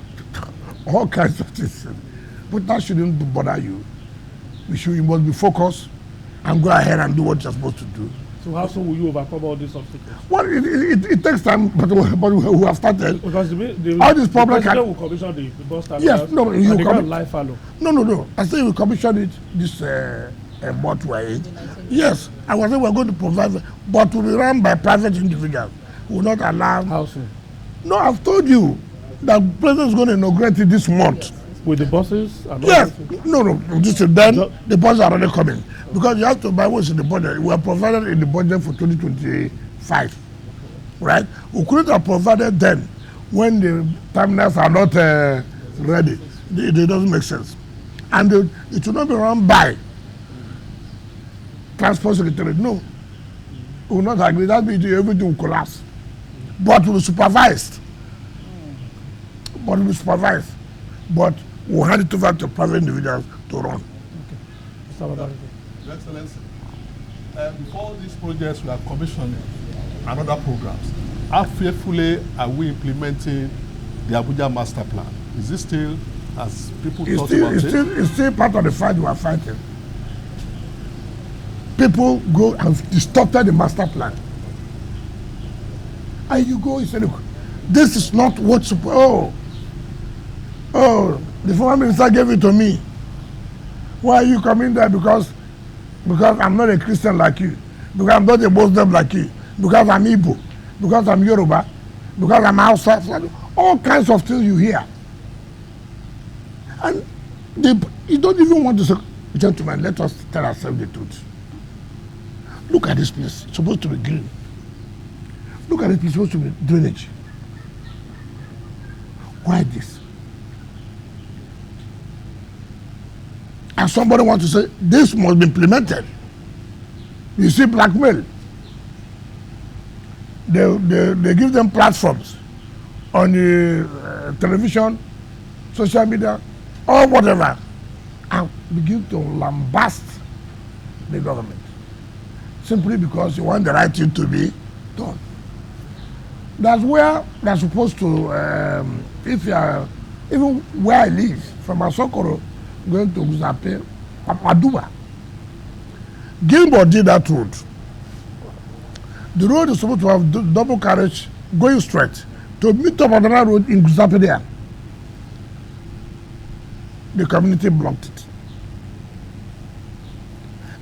All kinds of things. But that shouldn't bother you. You must be focused and go ahead and do what you're supposed to do. So how soon will you overcome all these obstacles? Well, it takes time, but we have started. Because all these problems president will commission the bus terminals. Yes, no, and they can't lie fallow. No. I say we commissioned it this month we're in. Yes, I was saying we're going to provide, but will be run by private individuals. We will not allow. How soon? No, I've told you that the president is going to inaugurate it this month. With the buses? And yes. No. Then the buses are already coming. Because you have to buy what's in the budget. We are provided in the budget for 2025. Right? We couldn't have provided then when the terminals are not ready. It doesn't make sense. And it will not be run by Transport Secretary. No. We will not agree. That means everything will collapse. But we will supervise. But we'll hand it over to private individuals to run. Okay. Your Excellency, before these projects were commissioned and other programs, how faithfully are we implementing the Abuja master plan? Is it still, as people talk about it? It's still part of the fight we are fighting. People go and distorted the master plan. And you go and say, look, this is not what's supposed. Oh, the former minister gave it to me. Why are you coming there? Because I'm not a Christian like you. Because I'm not a Muslim like you. Because I'm Igbo. Because I'm Yoruba. Because I'm outside. All kinds of things you hear. And you don't even want to say, gentlemen, let us tell ourselves the truth. Look at this place. It's supposed to be green. Look at this place. It's supposed to be drainage. Why this? And somebody wants to say, this must be implemented. You see blackmail. They give them platforms on the television, social media, or whatever, and begin to lambast the government. Simply because you want the right thing to be done. That's where they're supposed to, if you are, even where I live, from Asokoro, going to Uzape, Papaduba. Gilbert did that road. The road is supposed to have double carriage going straight to meet up on another road in Uzape there. The community blocked it.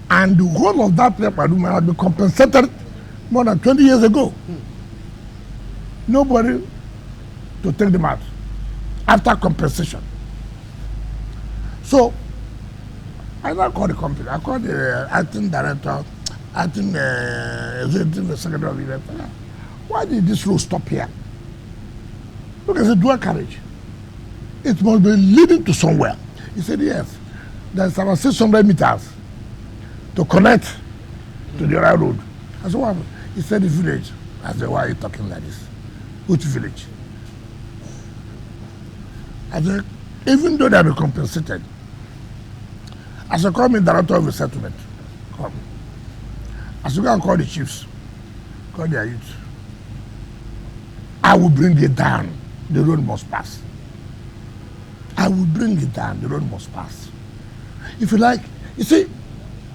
And the whole of that place, Paduma, had been compensated more than 20 years ago. Nobody to take them out after compensation. So I now called the company. I called the acting director, acting executive secretary of the event. Why did this road stop here? Look, it's a dual carriage. It must be leading to somewhere. He said, yes. There's about 600 meters to connect to the other road. I said, what happened? He said, the village. I said, why are you talking like this? Which village? I said, even though they have been compensated, I said, call me director of the settlement. Come. I said, go and call the chiefs. Call their youth. I will bring it down. The road must pass. I will bring it down. The road must pass. If you like, you see,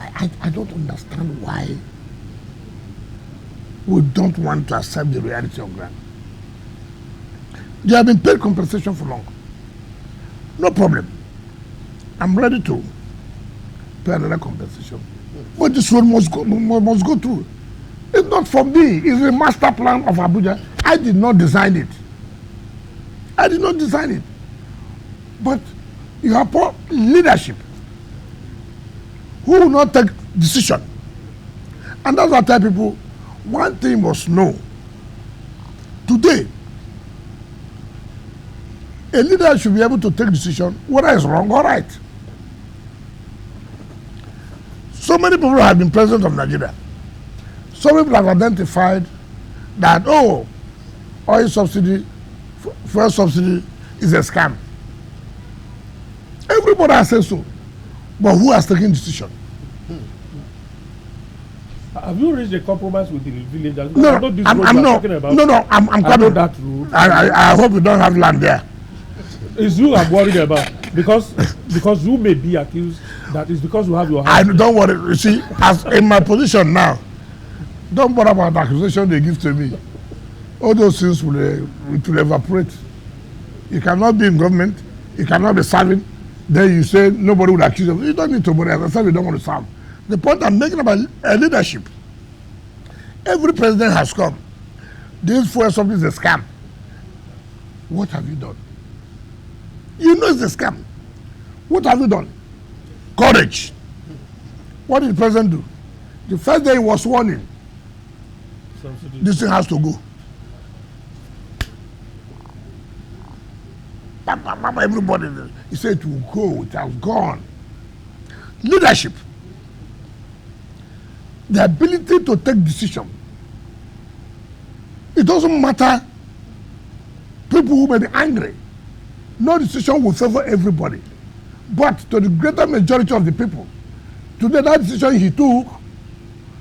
I don't understand why we don't want to accept the reality of ground. They have been paid compensation for long. No problem. I'm ready to pay another compensation. But this road must go through. It's not for me. It's a master plan of Abuja. I did not design it. I did not design it. But you have poor leadership who will not take decision. And that's why I tell people, one thing must know. Today, a leader should be able to take decision whether it's wrong or right. So many people have been president of Nigeria. Some people have identified that, oh, oil subsidy, fuel subsidy is a scam. Everybody has said so. But who has taken decision? Have you reached a compromise with the villagers? No, I'm not. I'm I know coming. that road. I hope you don't have land there. It's you I'm worried about because you may be accused that it's because you have your house. Don't worry. You see, as in my position now, don't bother about the accusation they give to me. All those things will evaporate. You cannot be in government. You cannot be serving. Then you say nobody would accuse you. You don't need to worry. As I said, you don't want to serve. The point I'm making about leadership. Every president has come. This fuel subsidy is a scam. What have you done? You know it's a scam. What have you done? Courage. What did the president do? The first day he was warning, this thing has to go. Everybody, he said it will go, it has gone. Leadership. The ability to take decision. It doesn't matter people who may be angry. No decision will favor everybody. But to the greater majority of the people, today that decision he took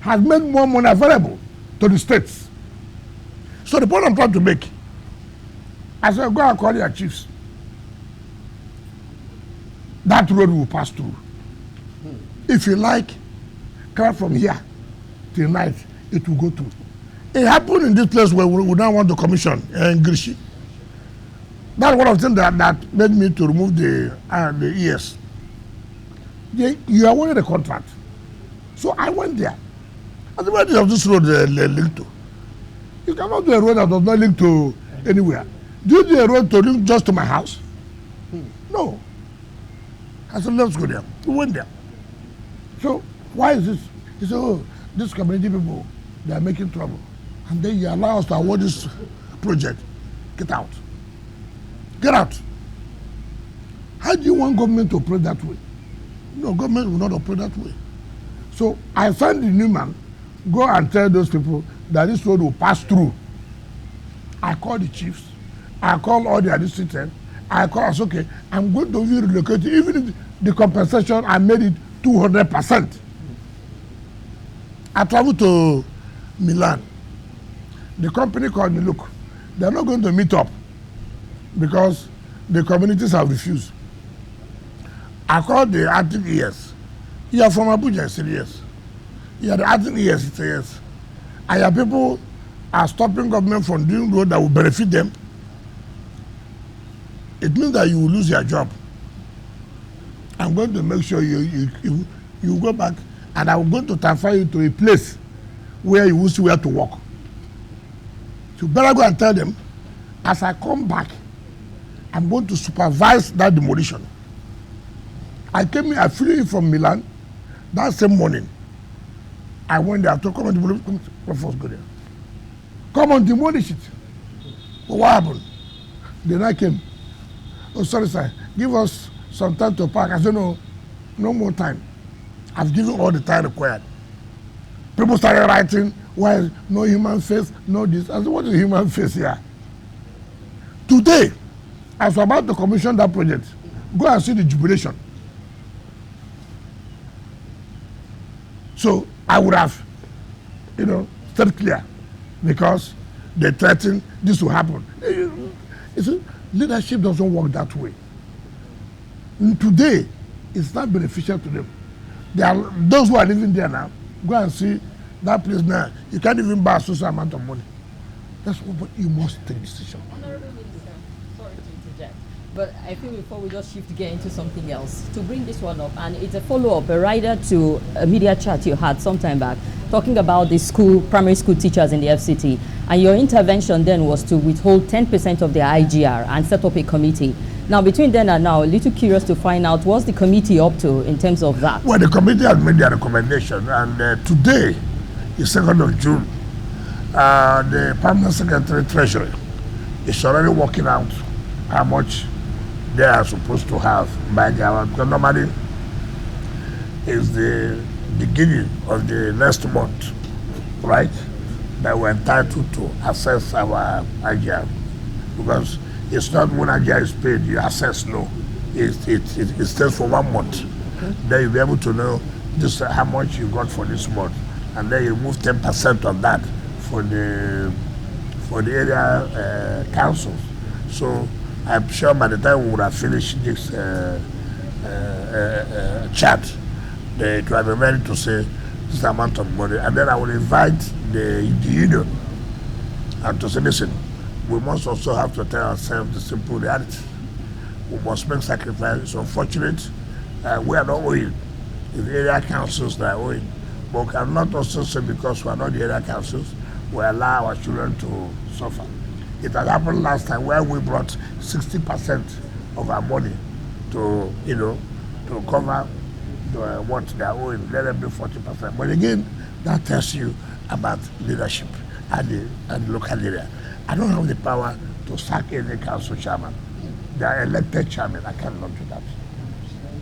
has made more money available to the states. So the point I'm trying to make, I said, go and call your chiefs. That road will pass through. If you like, come from here till night, it will go through. It happened in this place where we now want to commission in Grishi. That's one of the things that made me to remove the ears. You awarded a contract. So I went there. And where does this road link to? You cannot do a road that does not link to anywhere. Do you do a road to link just to my house? No. I said, let's go there. We went there. So why is this? He said, oh, these community people, they are making trouble. And then you allow us to award this project. Get out. Get out. How do you want government to operate that way? No, government will not operate that way. So I sent the new man, go and tell those people that this road will pass through. I called the chiefs. I called all the administrators. I said, okay, I'm going to relocate. Even if the compensation, I made it 200%. I traveled to Milan. The company called me, look, they're not going to meet up because the communities have refused. I called the acting ES. You are from Abuja? I said, yes. You are the acting ES? He said, yes. And your people are stopping government from doing road that will benefit them. It means that you will lose your job. I'm going to make sure you go back, and I'm going to transfer you to a place where you will see where to walk. So you better go and tell them, as I come back, I'm going to supervise that demolition. I flew in from Milan that same morning. I went there to come and demolish. First go there. Come on, demolish it. But what happened? Then I came. Oh, sorry, sir. Give us some time to park. I said, no more time. I've given all the time required. People started writing, why no human face, no this. I said, what is human face here? Today, I was about to commission that project. Go and see the jubilation. So I would have, stayed clear, because they threatened this will happen. You see, leadership doesn't work that way. And today, it's not beneficial to them. There are those who are living there now. Go and see that place now. You can't even buy a social amount of money. That's what you must take decision. Honorable Minister, sorry to interject, but I feel before we just shift gear into something else, to bring this one up, and it's a follow-up, a rider to a media chat you had some time back, talking about the primary school teachers in the F.C.T. And your intervention then was to withhold 10% of their IGR and set up a committee. Now, between then and now, a little curious to find out what's the committee up to in terms of that. Well, the committee has made their recommendation, and today is 2nd of June. The Permanent Secretary Treasury is already working out how much they are supposed to have by their, because normally is the beginning of the next month, right, that we're entitled to assess our IGR, because it's not when IGR is paid you assess, no. It stays for 1 month. Okay. Then you'll be able to know just how much you got for this month, and then you remove 10% of that for the area councils. So I'm sure by the time we would have finished this chat, they will be ready to say this amount of money, and then I will invite the union and to say, listen, we must also have to tell ourselves the simple reality. We must make sacrifices. It's unfortunate. We are not owing. It's the area councils that are owing. But we cannot also say because we are not the area councils, we allow our children to suffer. It had happened last time where we brought 60% of our money to, to cover what they are owing. Let them be 40%. But again, that tells you about leadership and the local area. I don't have the power to sack any council chairman. They are elected chairman. I cannot do that.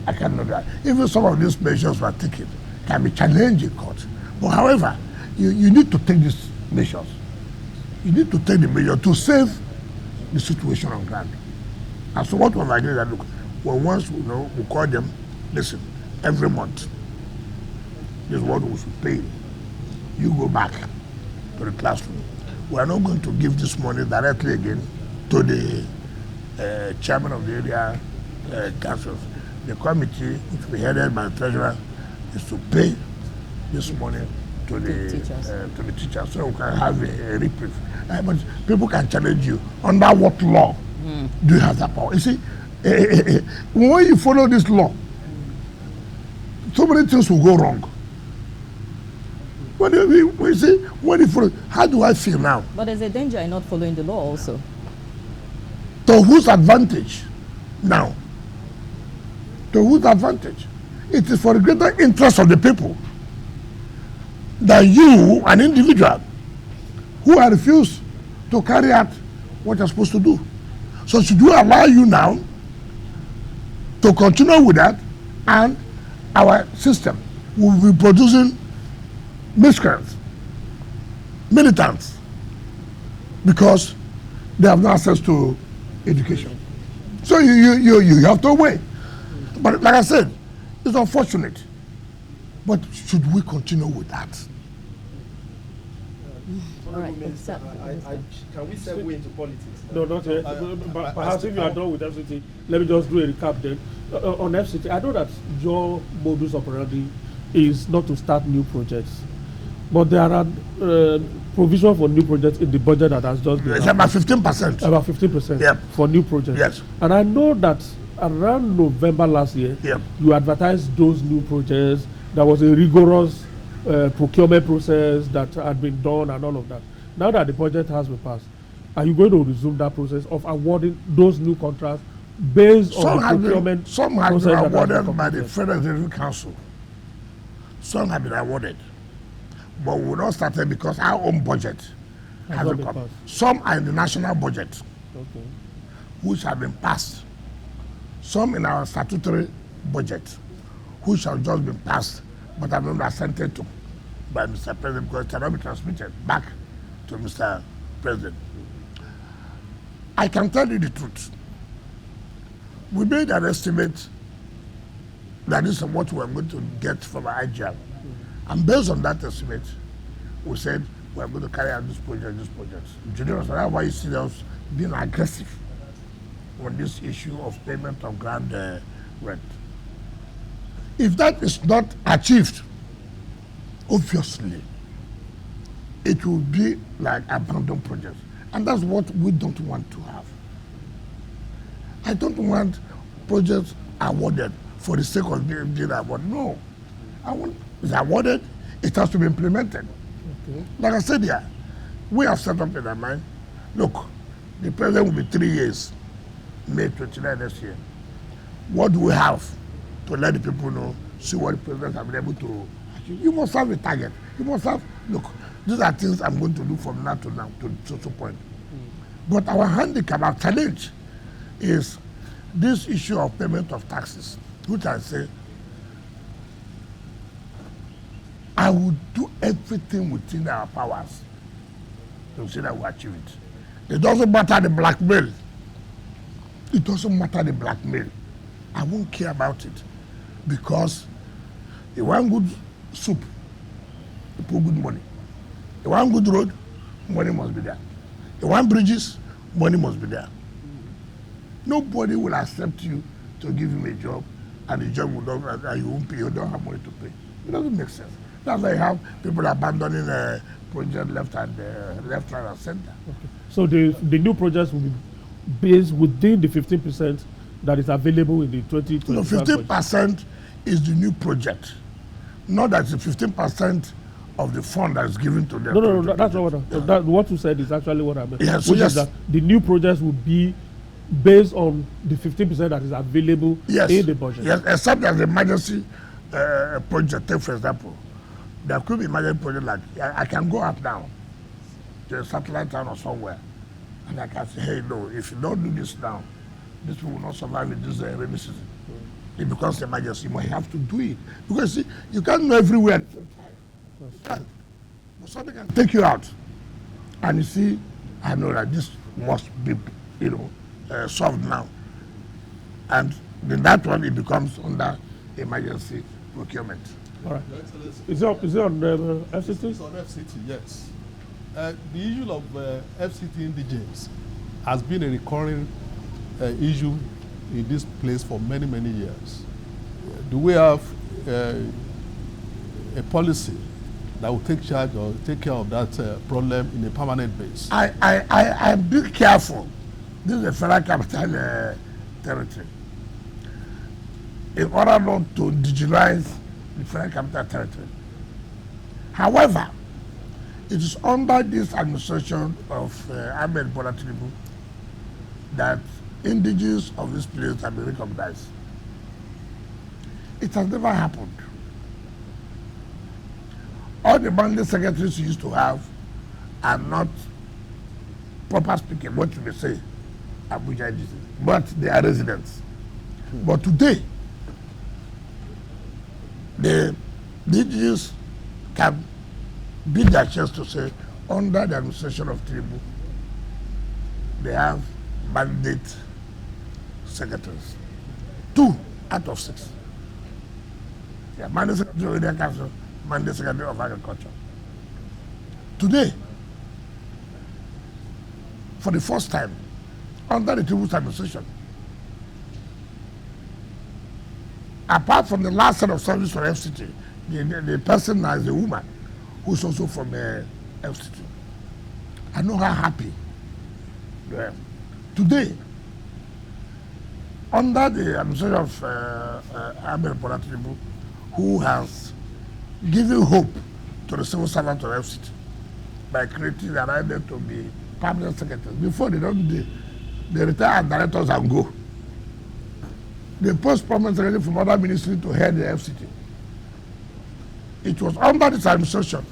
I cannot do that. Even some of these measures were taken can be challenged in court. But however, you need to take these measures. You need to take the measure to save the situation on ground. And so what was I doing that, look, well, once we call them, listen, every month, this is what we should pay. You go back to the classroom. We are not going to give this money directly again to the chairman of the area councils. The committee, which will be headed by the treasurer, is to pay this money to the teachers, so we can have a reprieve. But people can challenge you. Under what law do you have that power? You see, when you follow this law, so many things will go wrong. When you follow, how do I feel now? But there's a danger in not following the law also. To whose advantage now? To whose advantage? It is for the greater interest of the people than you, an individual, who are refused to carry out what you're supposed to do. So should we allow you now to continue with that, and our system will be producing miscreants, militants, because they have no access to education. So you have to wait. But like I said, it's unfortunate. But should we continue with that? All right. Can we segue into politics? No, not yet. Perhaps if you are done with F.C.T, let me just do a recap then. On F.C.T, I know that your modus operandi is not to start new projects, but there are provision for new projects in the budget that has just been. It's about 15%. About 15%. Yep. For new projects. Yes. And I know that around November last year, yep, you advertised those new projects. There was a rigorous procurement process that had been done and all of that. Now that the budget has been passed, are you going to resume that process of awarding those new contracts based on the procurement process? Some have been awarded by the Federal Executive Council. Some have been awarded. But we not started because our own budget hasn't come. Passed. Some are in the national budget, okay, which have been passed. Some in our statutory budget, which have just been passed, but have not been assented to by Mr. President because it cannot be transmitted back to Mr. President. I can tell you the truth. We made an estimate that this is what we are going to get from our IGR. And based on that estimate, we said we are going to carry out this project. That's why you see us being aggressive on this issue of payment of ground rent. If that is not achieved, obviously, it will be like abandoned projects. And that's what we don't want to have. I don't want projects awarded for the sake of being awarded. No. I want it's awarded, it has to be implemented. Okay. Like I said here, we have set up in our mind, look, the president will be 3 years, May 29 next year. What do we have to let the people know, see what the president has been able to achieve? You must have a target. You must have, look, these are things I'm going to do from now to point. But our handicap, our challenge is this issue of payment of taxes, which I say, I would do everything within our powers to see that we achieve it. It doesn't matter the blackmail. It doesn't matter the blackmail. I won't care about it because you want good soup, you put good money. You want good road, money must be there. You want bridges, money must be there. Nobody will accept you to give him a job and the job will not, and you won't pay, you don't have money to pay. It doesn't make sense. That's why you have people abandoning a project left, right, and center. Okay. So the new projects will be based within the 15% that is available in the 2025 No, 15% is the new project. Not that it's 15% of the fund that is given to them. No, that's not what what you said is actually what I meant. Yes, which is that the new projects will be based on the 15% that is available in the budget. Yes, except as an emergency project. Take for example, there could be emergency project like I can go up now to a satellite town or somewhere, and I can say, hey, no, if you don't do this now, this will not survive in this rainy season. It becomes an emergency. You might have to do it because see, you can't go everywhere. Something can take you out, and you see, I know that this must be, solved now, and then that one it becomes under emergency procurement. All right. Is it on F.C.T? It's on F.C.T, yes. The issue of F.C.T indigents has been a recurring issue in this place for many, many years. Do we have a policy that will take charge or take care of that problem in a permanent base? I'm being careful. This is a federal capital territory. In order not to digitalize the federal capital territory. However, it is under this administration of Ahmed Bola Tinubu that indigenous of this place have been recognized. It has never happened. All the mandate secretaries you used to have are not, proper speaking, what you may say, Abuja, but they are residents. But today, the indigenous can beat their chest to say, under the administration of Tinubu, they have mandate secretaries. 2 out of 6. Yeah, mandate secretary of Indian Council, mandate secretary of Agriculture. Today, for the first time, under the Tinubu administration, apart from the last set of service for F.C.T, the person now is a woman who's also from F.C.T. I know how happy they are. Today, under the administration of Ahmed Bola Tinubu, who has given hope to the civil servant of F.C.T. by creating the right to be permanent secretaries. Before they retire as directors and go. They post permanent secretary from other ministry to head the F.C.T. It was under this administration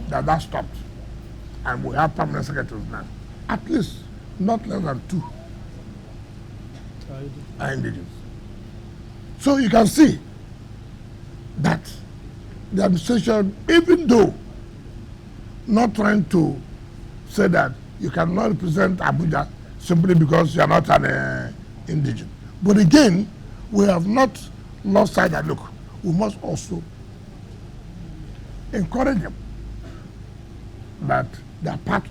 that stopped. And we have permanent secretaries now. At least not less than 2 are indigenous. So you can see that the administration, even though not trying to say that you cannot represent Abuja simply because you are not an indigenous. But again, we have not lost sight that, look, we must also encourage them that they are part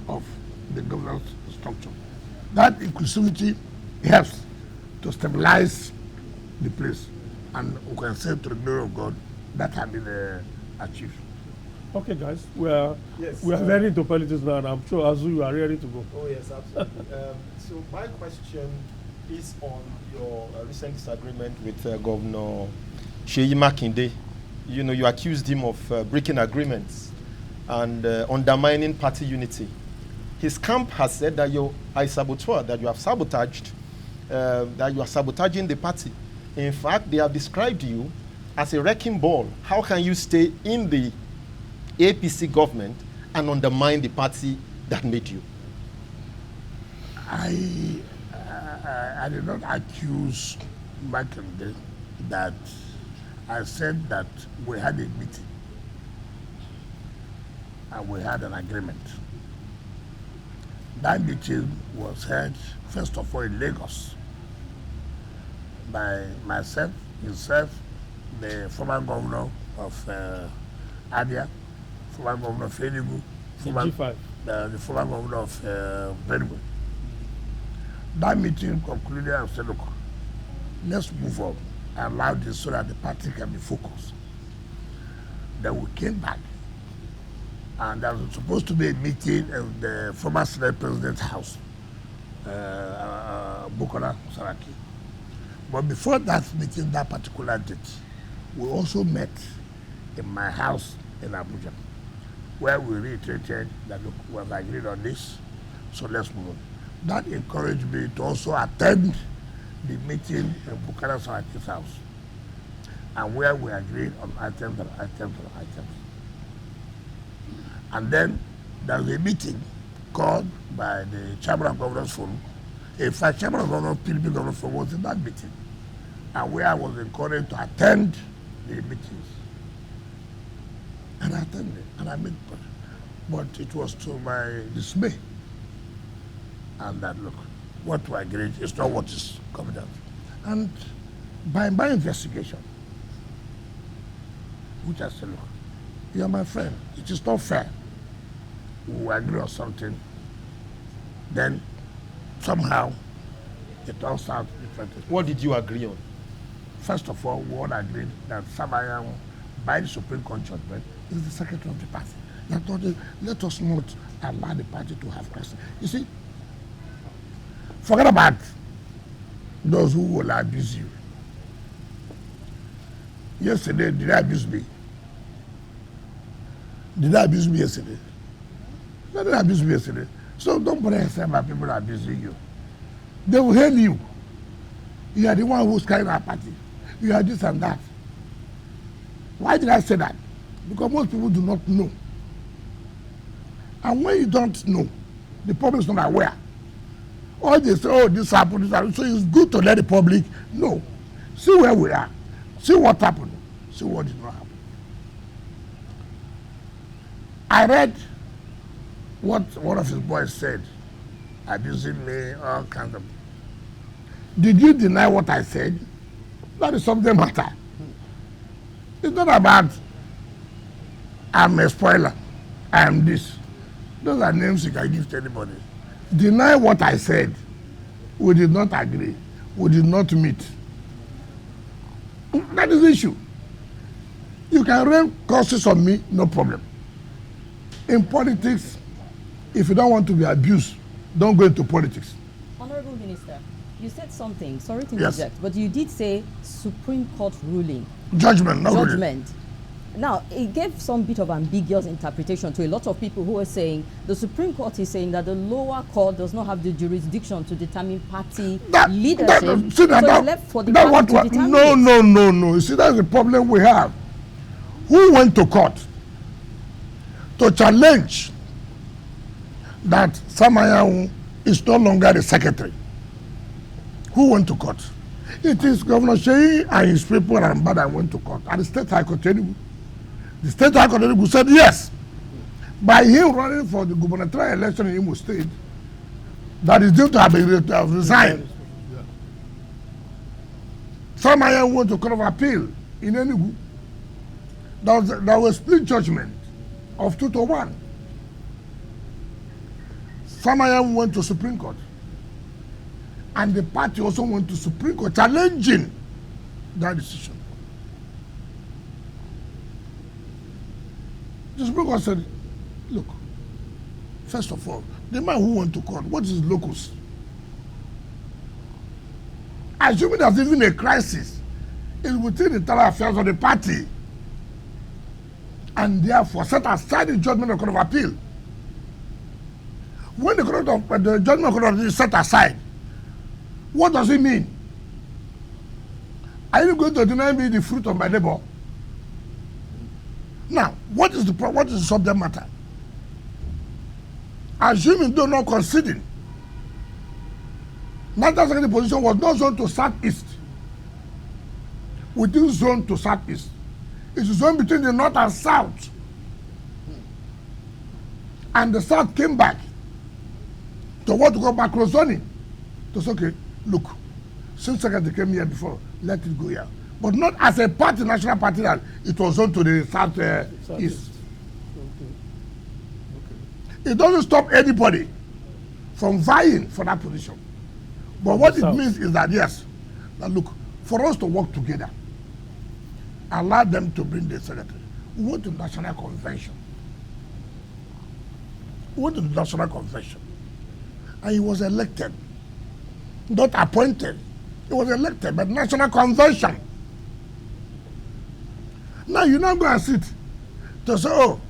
of the governance structure. That inclusivity helps to stabilize the place, and we can say to the glory of God that has been achieved. Okay, guys, we are very into politics now, and I'm sure Azu, you are ready to go. Oh yes, absolutely. So my question is on your recent disagreement with Governor Seyi Makinde. You know, you accused him of breaking agreements and undermining party unity. His camp has said that you are a saboteur, that you have sabotaged, that you are sabotaging the party. In fact, they have described you as a wrecking ball. How can you stay in the APC government and undermine the party that made you? I did not accuse Makinde that. I said that we had a meeting and we had an agreement. That meeting was held, first of all, in Lagos by myself, himself, the former governor of Abia, former governor of Enugu, the former governor of Benue. That meeting concluded and said, look, let's move on. Allow this so that the party can be focused. Then we came back, and there was supposed to be a meeting in the former Senate President's house, Bukola Saraki. But before that meeting, that particular date, we also met in my house in Abuja, where we reiterated that, look, we have agreed on this, so let's move on. That encouraged me to also attend the meeting in Bukola Saraki's house, and where we agreed on items. And then there was a meeting called by the Chairman of Governors Forum. In fact, Chairman of Governors, PDP Governors Forum was in that meeting, and where I was encouraged to attend the meetings. And I attended, and I met, but it was to my dismay. And that, look, what we agreed is not what is coming out. And by my investigation, which I said, look, you are my friend, it is not fair. We agree on something, then somehow it turns out differently. What did you agree on? First of all, we all agreed that Sabayam, by the Supreme Court judgment, is the secretary of the party. Let us not allow the party to have crisis. You see, forget about those who will abuse you. Yesterday, did they abuse me? Did they abuse me yesterday? They didn't abuse me yesterday. So don't bother yourself about people abusing you. They will hail you. You are the one who's carrying our party. You are this and that. Why did I say that? Because most people do not know. And when you don't know, the public is not aware. Or they say, oh, this happened, this happened. So it's good to let the public know. See where we are. See what happened. See what did not happen. I read what one of his boys said, abusing me, all kinds of. Did you deny what I said? That is something matter. It's not about I'm a spoiler, I am this. Those are names you can give to anybody. Deny what I said. We did not agree. We did not meet. That is the issue. You can rain curses on me, no problem. In politics, if you don't want to be abused, don't go into politics. Honorable Minister, you said something, sorry to Yes. interject, but you did say Supreme Court ruling. Judgment, not ruling. Judgment. Now, it gave some bit of ambiguous interpretation to a lot of people who were saying the Supreme Court is saying that the lower court does not have the jurisdiction to determine party leadership. So it's left for the party to determine. No. You see, that's the problem we have. Who went to court to challenge that Samayahu is no longer the secretary? Who went to court? It is Governor Sheyi and his people and Mbada went to court. And the State High Court, the State High Court said yes. By him running for the gubernatorial election in Imo State, that is due to have resigned. Yeah. Samayahu went to Court of Appeal in Enugu. There was split judgment of 2-1. Samayahu went to Supreme Court. And the party also went to Supreme Court challenging that decision. The Supreme Court said, look, first of all, the man who went to court, what is his locus? Assuming there's even a crisis, it's within the internal affairs of the party. And therefore set aside the judgment of the Court of Appeal. When the judgment of the Court of Appeal is set aside, what does it mean? Are you going to deny me the fruit of my labor? Now, what is the subject matter? Assuming though not conceding, National Secretary position was not zoned to southeast. Within zone to southeast. It's a zone between the north and south. And the south came back to what to call macro zoning. To say, okay, look, since Secretary came here before, let it go here. But not as a party, national party, that it was zoned to the south east. Okay. It doesn't stop anybody from vying for that position. But what it means is that, yes, that look, for us to work together, allow them to bring the secretary. We went to the National Convention. And he was elected. Not appointed. He was elected by the National Convention. Now you now go and sit to say, oh,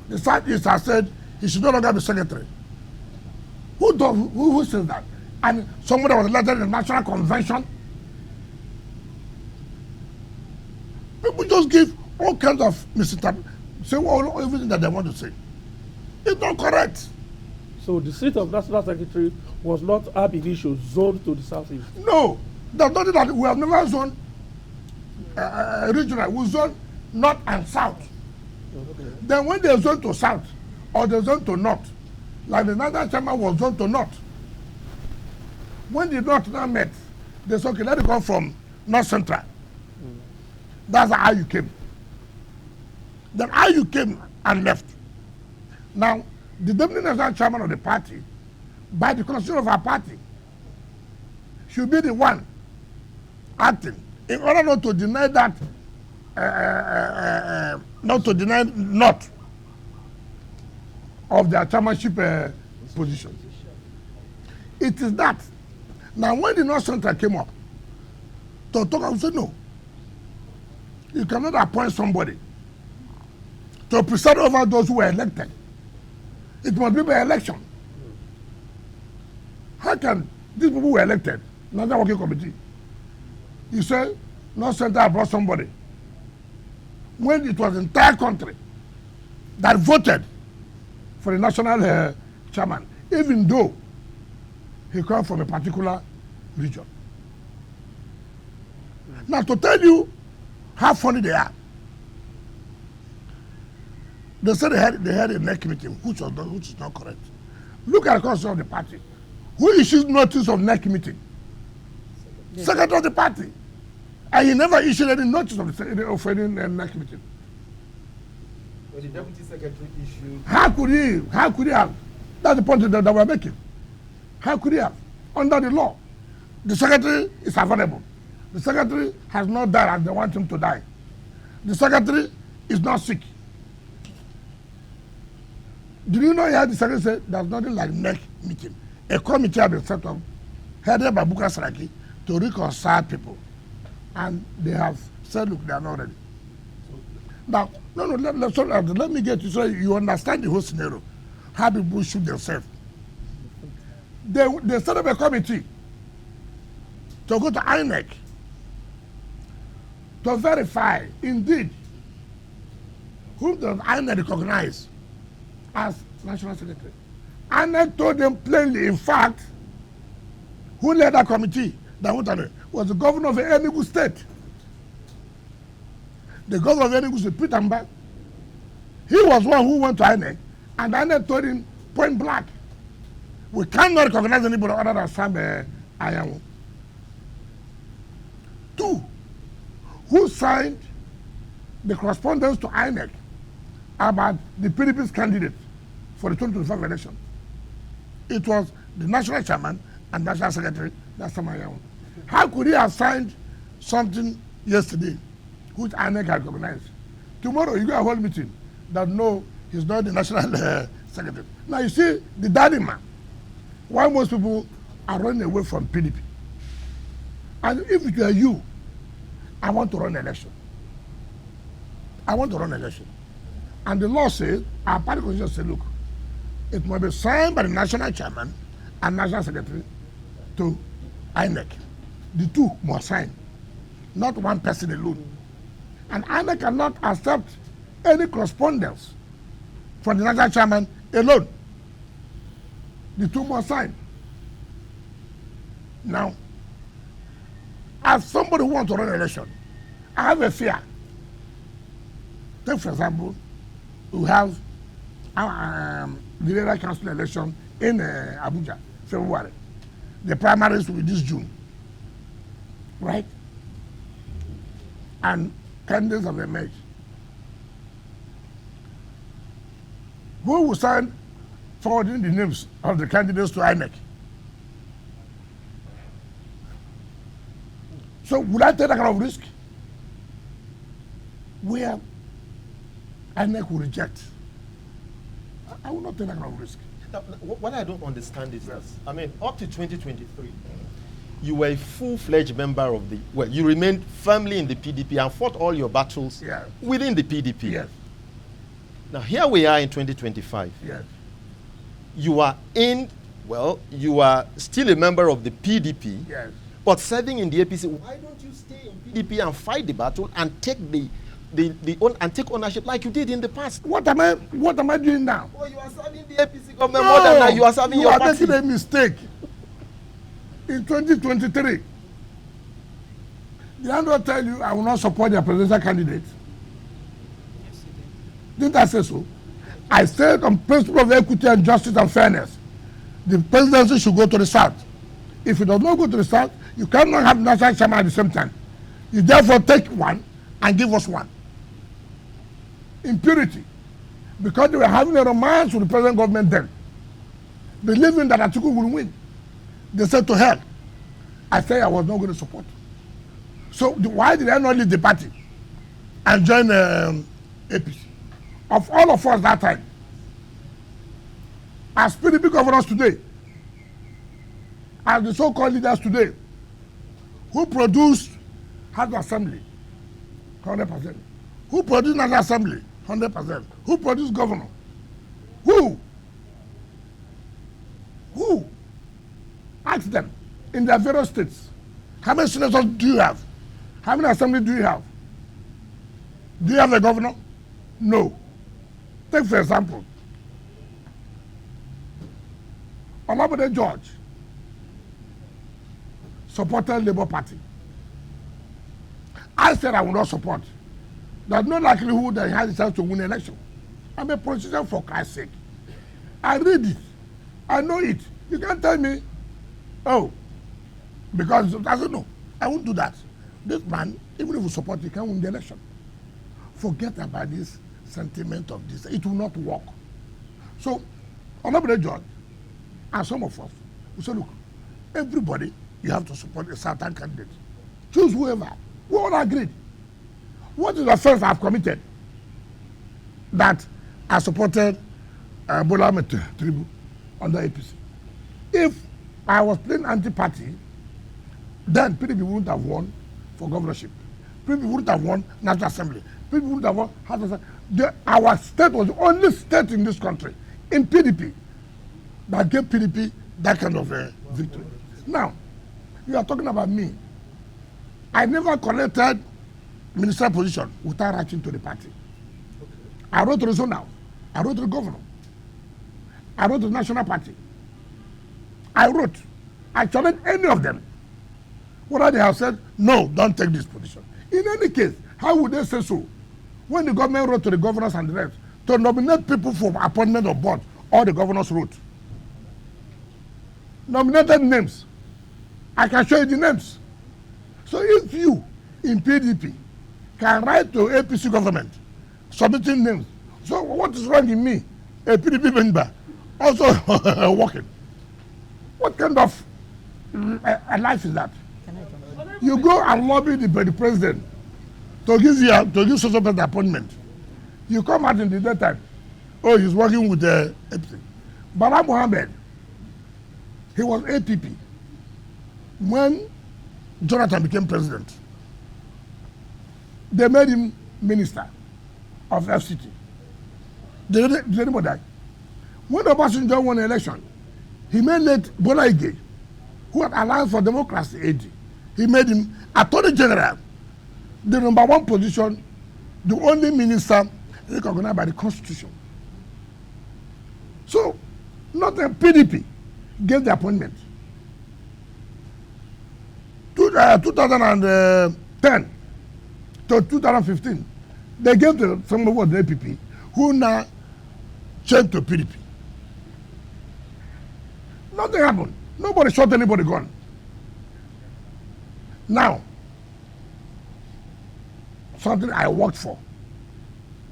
the Southeast has said he should no longer be secretary. Who says that? And somebody was elected in the National Convention. People just give all kinds of misinterpretation, say everything that they want to say. It's not correct. So the seat of National Secretary was not ab initio zoned to the southeast? No, there's nothing that we have never zoned regional. We zone north and south. Okay. Then when they zone to south or they zone to north, like the National Chairman was zoned to north. When the north now met, they said, okay, let it come from north central. That's how you came. Then how you came and left. Now, the deputy national chairman of the party, by the constitution of our party, should be the one acting in order not to deny that, not to deny not of their chairmanship position. It is that. Now, when the North Central came up to talk, I said, no. You cannot appoint somebody to preside over those who were elected. It must be by election. How can these people who were elected, National Working Committee, you say North Central brought somebody when it was the entire country that voted for the national chairman, even though he comes from a particular region. Now, to tell you how funny they are, they said they had a NEC meeting, which is not correct. Look at the constitution of the party. Who issues notice of NEC meeting? Yes. Secretary of the party. And he never issued any notice of any NEC meeting. Well, the deputy secretary issued. How could he have? That's the point that we're making. How could he have? Under the law, the secretary is available. The secretary has not died as they want him to die. The secretary is not sick. Did you know he had the secretary say there's nothing like NEC meeting? A committee has been set up, headed by Bukar Saraki, to reconcile people. And they have said, look, they are not ready. Now, let me get you so you understand the whole scenario. How people shoot themselves. They set up a committee to go to INEC to verify, indeed, whom does INEC recognize as National Secretary. INEC told them plainly, in fact, who led that committee that went on it was the governor of Enugu State. The governor of Enugu State, Peter Mbak. He was one who went to INEC, and INEC told him point blank, we cannot recognize anybody other than Sam Ayamu. 2, who signed the correspondence to INEC about the PDP's candidate for the 2025 election. It was the national chairman and national secretary, that's Sam Ayamu. How could he have signed something yesterday which INEC had recognized? Tomorrow you go a whole meeting that no, he's not the national secretary. Now you see the daddy man. Why most people are running away from PDP. And if it were you, I want to run an election. I want to run an election. And the law says, our party constitution says, look, it must be signed by the national chairman and national secretary to INEC. The two must sign, not one person alone. And INEC cannot accept any correspondence from the national chairman alone. The two must sign. Now, as somebody who wants to run an election, I have a fear. Take, for example, we have the area council election in Abuja, February. The primaries will be this June, right? And candidates have emerged. Who will sign forwarding the names of the candidates to INEC? So would I take that kind of risk? Where INEC will reject. I will not take that kind of risk. Now, what I don't understand is this. I mean, up to 2023, you were a full-fledged member of the, well, you remained firmly in the PDP and fought all your battles within the PDP. Yes. Now, here we are in 2025. Yes. You are in, well, you are still a member of the PDP, Yes. but serving in the APC. Why don't you stay in PDP and fight the battle and take and take ownership like you did in the past? What am I doing now? Oh, you are serving the APC government more than now. You are serving your party. You are making a mistake. In 2023, did I not tell you I will not support your presidential candidate? Yes, you did. Didn't I say so? I said on principle of equity and justice and fairness, the presidency should go to the south. If it does not go to the south, you cannot have national chairman at the same time. You therefore take one and give us one. Impurity. Because they were having a romance with the present government then, believing that Atiku will win. They said to hell. I said I was not going to support. So why did I not leave the party and join APC? Of all of us that time, as PDP governors today, as the so-called leaders today, who produced House Assembly, 100%. Who produced National Assembly, 100%. Who produced governor? Who? Ask them in their various states. How many senators do you have? How many assemblies do you have? Do you have a governor? No. Take for example, Olabode George supported Labour Party. I said I will not support. There's no likelihood that he has a chance to win an election. I'm a politician for Christ's sake. I read it. I know it. You can't tell me, oh, because I said no, I won't do that. This man, even if we support, he can't win the election. Forget about this sentiment of this. It will not work. So, Honorable George, and some of us, we say, look, everybody, you have to support a certain candidate. Choose whoever. We all agreed. What is the offense I've committed? That I supported Bola Ahmed Tinubu under APC. If I was playing anti-party, then PDP wouldn't have won for governorship. PDP wouldn't have won National Assembly. People that were, our state was the only state in this country in PDP that gave PDP that kind of victory. Now, you are talking about me. I never collected ministerial position without writing to the party. I wrote to the zonal. I wrote to the governor. I wrote to the national party. I challenged any of them. Whether they have said, no, don't take this position. In any case, how would they say so? When the government wrote to the governors and the rest to nominate people for appointment of board, all the governors wrote. Nominated names. I can show you the names. So if you, in PDP, can write to APC government, submitting names, so what is wrong in me, a PDP member, also working? What kind of a life is that? You go and lobby the president to give social person appointment. You come out in the daytime. Oh, he's working with the APC. Bala Mohammed, he was APP when Jonathan became president. They made him minister of F.C.T. Did anybody die? When Obasanjo won the election, he made late Bola Ige, who had Alliance for Democracy AD, he made him Attorney General, the #1 position, the only minister recognized by the Constitution. So, not a PDP gave the appointment. 2010 to 2015, they gave to somebody who was the APP, who now changed to PDP. Nothing happened. Nobody shot anybody gun. Now, something I worked for,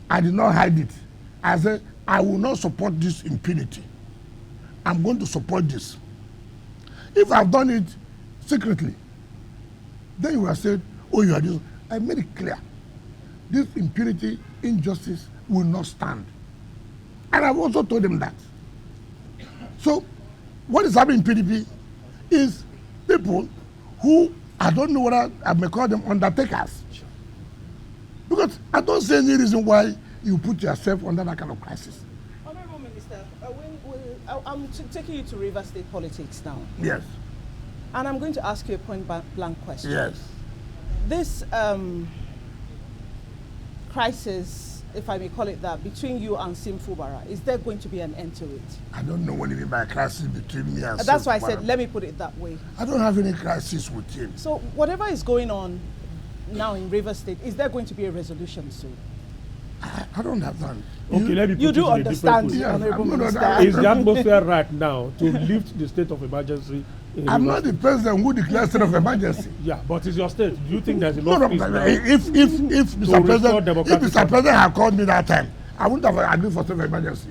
I did not hide it. I said, I will not support this impunity. I'm going to support this. If I've done it secretly, then you have said, oh, you are this. I made it clear. This impunity, injustice will not stand. And I've also told them that. So, what is happening in PDP is people who, I don't know whether I may call them undertakers. Because I don't see any reason why you put yourself under that kind of crisis. Honorable Minister, I'm taking you to River State politics now. Yes. And I'm going to ask you a point-blank question. Yes. This crisis, if I may call it that, between you and Sim Fubara, is there going to be an end to it? I don't know what you mean by crisis between me and That's why I Sim said, Fubara. let me put it that way. I don't have any crisis with him. So whatever is going on now in River State, is there going to be a resolution soon? I don't have that. Okay, let me put You it do in a different understand, way. Yeah, Honorable I'm gonna- Minister. Is the atmosphere right now to lift the state of emergency? In I'm Rivers not the president who declares state of emergency. Yeah, but it's your state. Do you think there's No, enough no, peace now? if restore democratic President had called me that time, I wouldn't have agreed for state of emergency.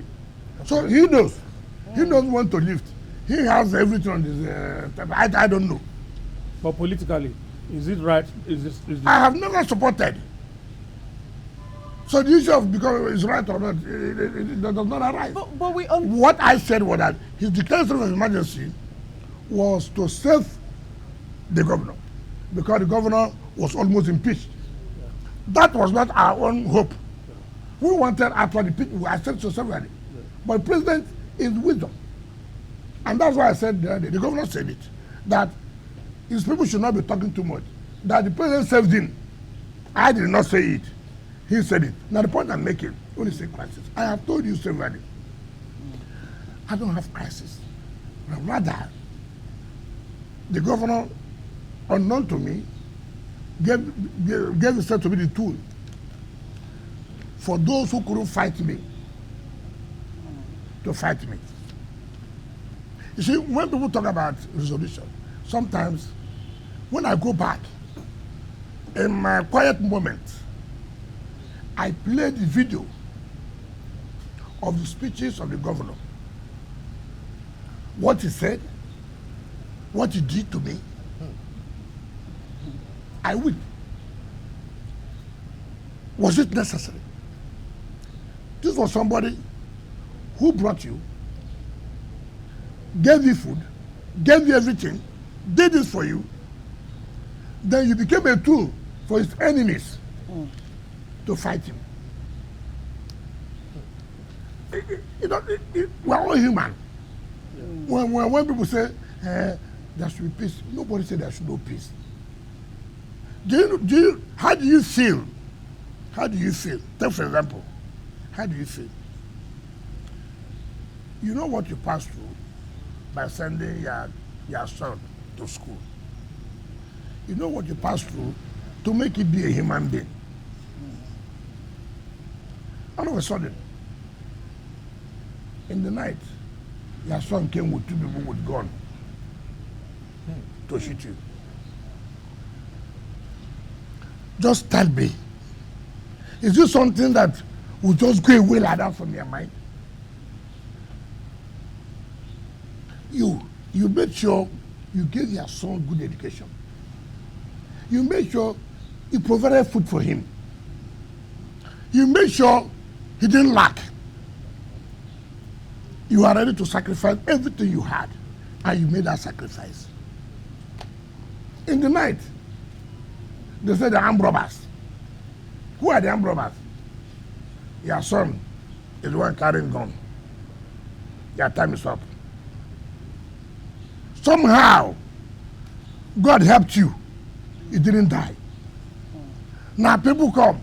So he knows. He knows when to lift. He has everything on his I don't know. But politically, is it right? Is this I have never supported. So the issue of because it's right or not, it does not arise. But we What I said was that his declaration of emergency was to save the governor, because the governor was almost impeached. That was not our own hope. We wanted after the people, I said so severally. But the president is wisdom. And that's why I said the governor said it, that his people should not be talking too much. That the president saved him. I did not say it. He said it. Now the point I'm making, when you say crisis, I have told you severally, I don't have crisis. But rather, the governor, unknown to me, gave himself to be the tool for those who couldn't fight me to fight me. You see, when people talk about resolution, sometimes when I go back, in my quiet moment, I play the video of the speeches of the governor. What he said, what he did to me, I weep. Was it necessary? This was somebody who brought you, gave you food, gave you everything, did this for you. Then you became a tool for his enemies to fight him. We're all human. Yeah. When people say there should be peace, nobody said there should be no peace. How do you feel? How do you feel? Take for example, how do you feel? You know what you pass through by sending your son to school. You know what you pass through to make it be a human being. All of a sudden, in the night, your son came with 2 people with gun to shoot you. Just tell me, is this something that will just go away like that from your mind? You made sure you gave your son good education. You made sure you provided food for him. You made sure he didn't lack. You are ready to sacrifice everything you had, and you made that sacrifice. In the night, they said the armed robbers. Who are the armed robbers? Your son is the one carrying gun. Your time is up. Somehow, God helped you. You didn't die. Now people come,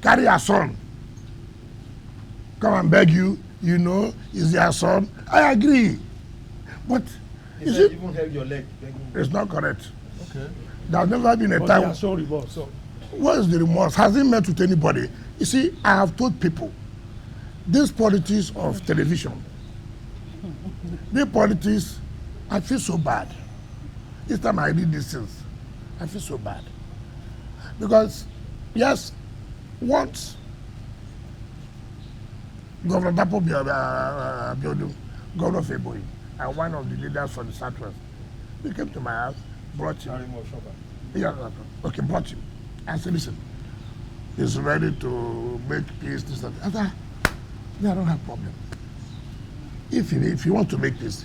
carry your son, come and beg you, you know, is your son. I agree. But is it even held your leg? It's not correct. Okay. There's never been a But time. they are so remorse. So, What is the remorse? Has it met with anybody? You see, I have told people, this politics of television, the politics, I feel so bad. Each time I read these things, I feel so bad. Because, yes, once Governor Dapo Biodun, Governor Feboy, and one of the leaders from the Southwest, he came to my house, brought him. Yeah, okay, brought him. I said, listen, he's ready to make peace, this and that. I said, yeah, I don't have problem. If he wants to make peace,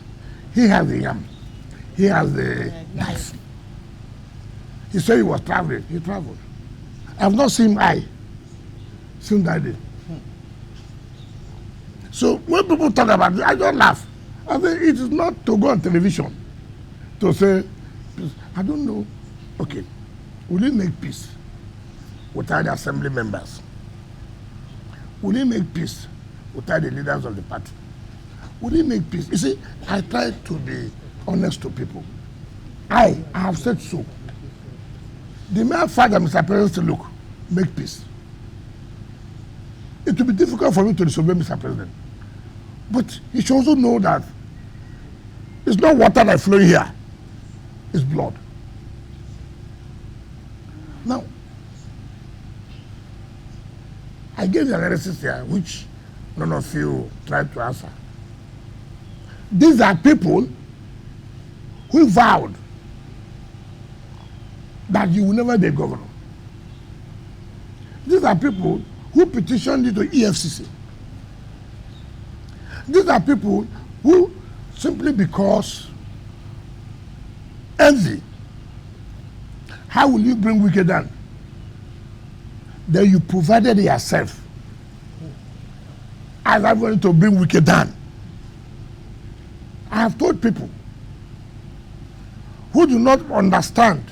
he has the yam, he has the knife. He said he was traveling, he traveled. I've not seen him since that day. So when people talk about it, I don't laugh. I say it is not to go on television to say, I don't know. Okay, will he make peace without the assembly members? Will he make peace without the leaders of the party? Will he make peace? You see, I try to be honest to people. I have said so. The mere fact that Mr. President said, look, make peace. It will be difficult for me to disobey Mr. President. But he should also know that it's not water that is flowing here, it's blood. Now, I gave the analysis here, which none of you tried to answer. These are people who vowed that you will never be a governor. These are people who petitioned you to EFCC. These are people who, simply because envy, how will you bring Wike down? Then you provided yourself as I'm going to bring Wike down. I have told people who do not understand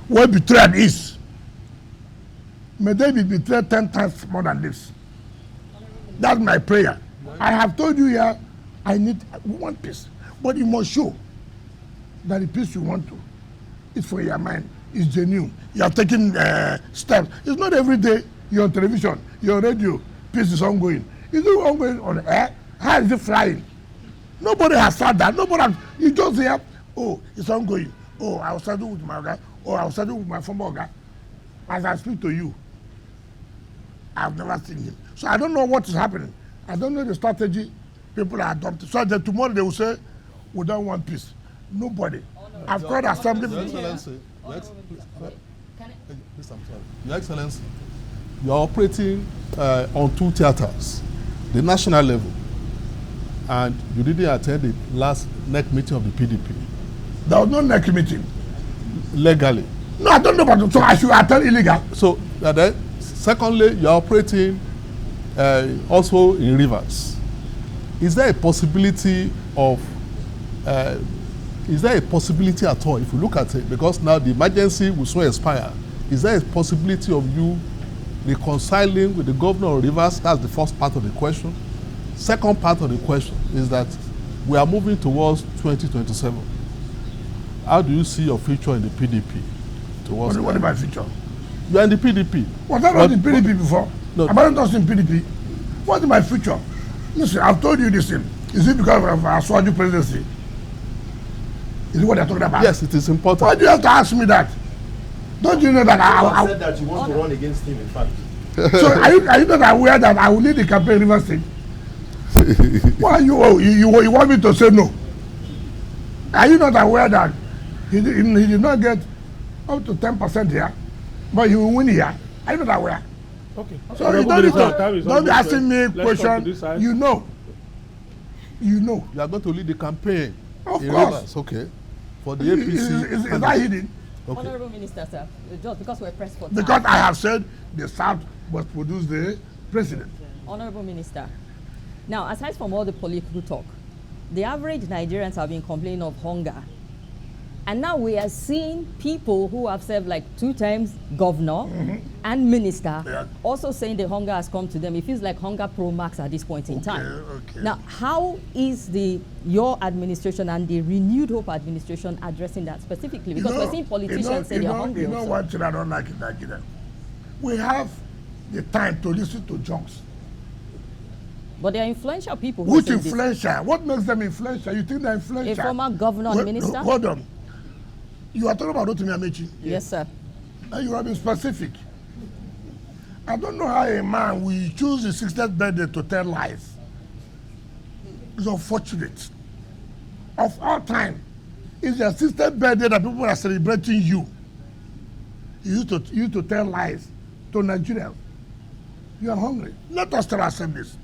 what betrayal is, may they be betrayed 10 times more than this. That's my prayer. I have told you here, we want peace. But you must show that the peace you want to is for your mind, is genuine. You are taking steps. It's not every day you're on television, you're on radio, peace is ongoing. Is it ongoing on air? How is it flying? Nobody has said that. You just hear, oh, it's ongoing. Oh, I was studying with my guy. Oh, I was studying with my former guy. As I speak to you, I've never seen him. So I don't know what is happening. I don't know the strategy people are adopting. So that tomorrow they will say, we don't want peace. Nobody. I've called assembly. Your Excellency, Your Excellency, you are operating on two theaters, the national level, and you didn't attend the last NEC meeting of the PDP. There was no NEC meeting. Legally. No, I don't know about it. So I should attend illegal. So Secondly, you are operating also in rivers. Is there a possibility of is there a possibility at all, if you look at it, because now the emergency will soon expire, is there a possibility of you reconciling with the governor of Rivers? That's the first part of the question. Second part of the question is that we are moving towards 2027. How do you see your future in the PDP? What is my future? You are in the PDP. Was I not in PDP before? No. Am I not in PDP? What is my future? Listen, I've told you this thing. Is it because of our Swaju presidency? Is it what they're talking about? Yes, it is important. Why do you have to ask me that? Don't you know that I said that you want to run against him, in fact. So are you not aware that I will lead the campaign in Rivers State? Why you want me to say no? Are you not aware that he did not get up to 10% here, but he will win here? Are you not aware? Okay. So you don't be asking me a question. You know. You know. You are going to lead the campaign. Of in course. Rivers, okay. For the APC. Is that hidden? Okay. Honorable Minister, sir, just because we're pressed for time. Because I have said the South must produce the president. Honorable Minister, now aside from all the political talk, the average Nigerians have been complaining of hunger. And now we are seeing people who have served like 2 times governor and minister also saying the hunger has come to them. It feels like hunger pro max at this point in time. Okay. Now, how is your administration and the Renewed Hope administration addressing that specifically? Because we're seeing politicians say they're hungry. You know one thing I don't like in Nigeria? We have the time to listen to jokes. But they're influential people. Who Which influential? What makes them influential? You think they're influential? A former governor and minister? Hold on. You are talking about Rotimi Amechi? Yes, sir. And you have been specific. I don't know how a man will choose his 60th birthday to tell lies. It's unfortunate. Of all time, it's your 60th birthday that people are celebrating you. You used to tell lies to Nigerians. You are hungry. Let us tell ourselves this.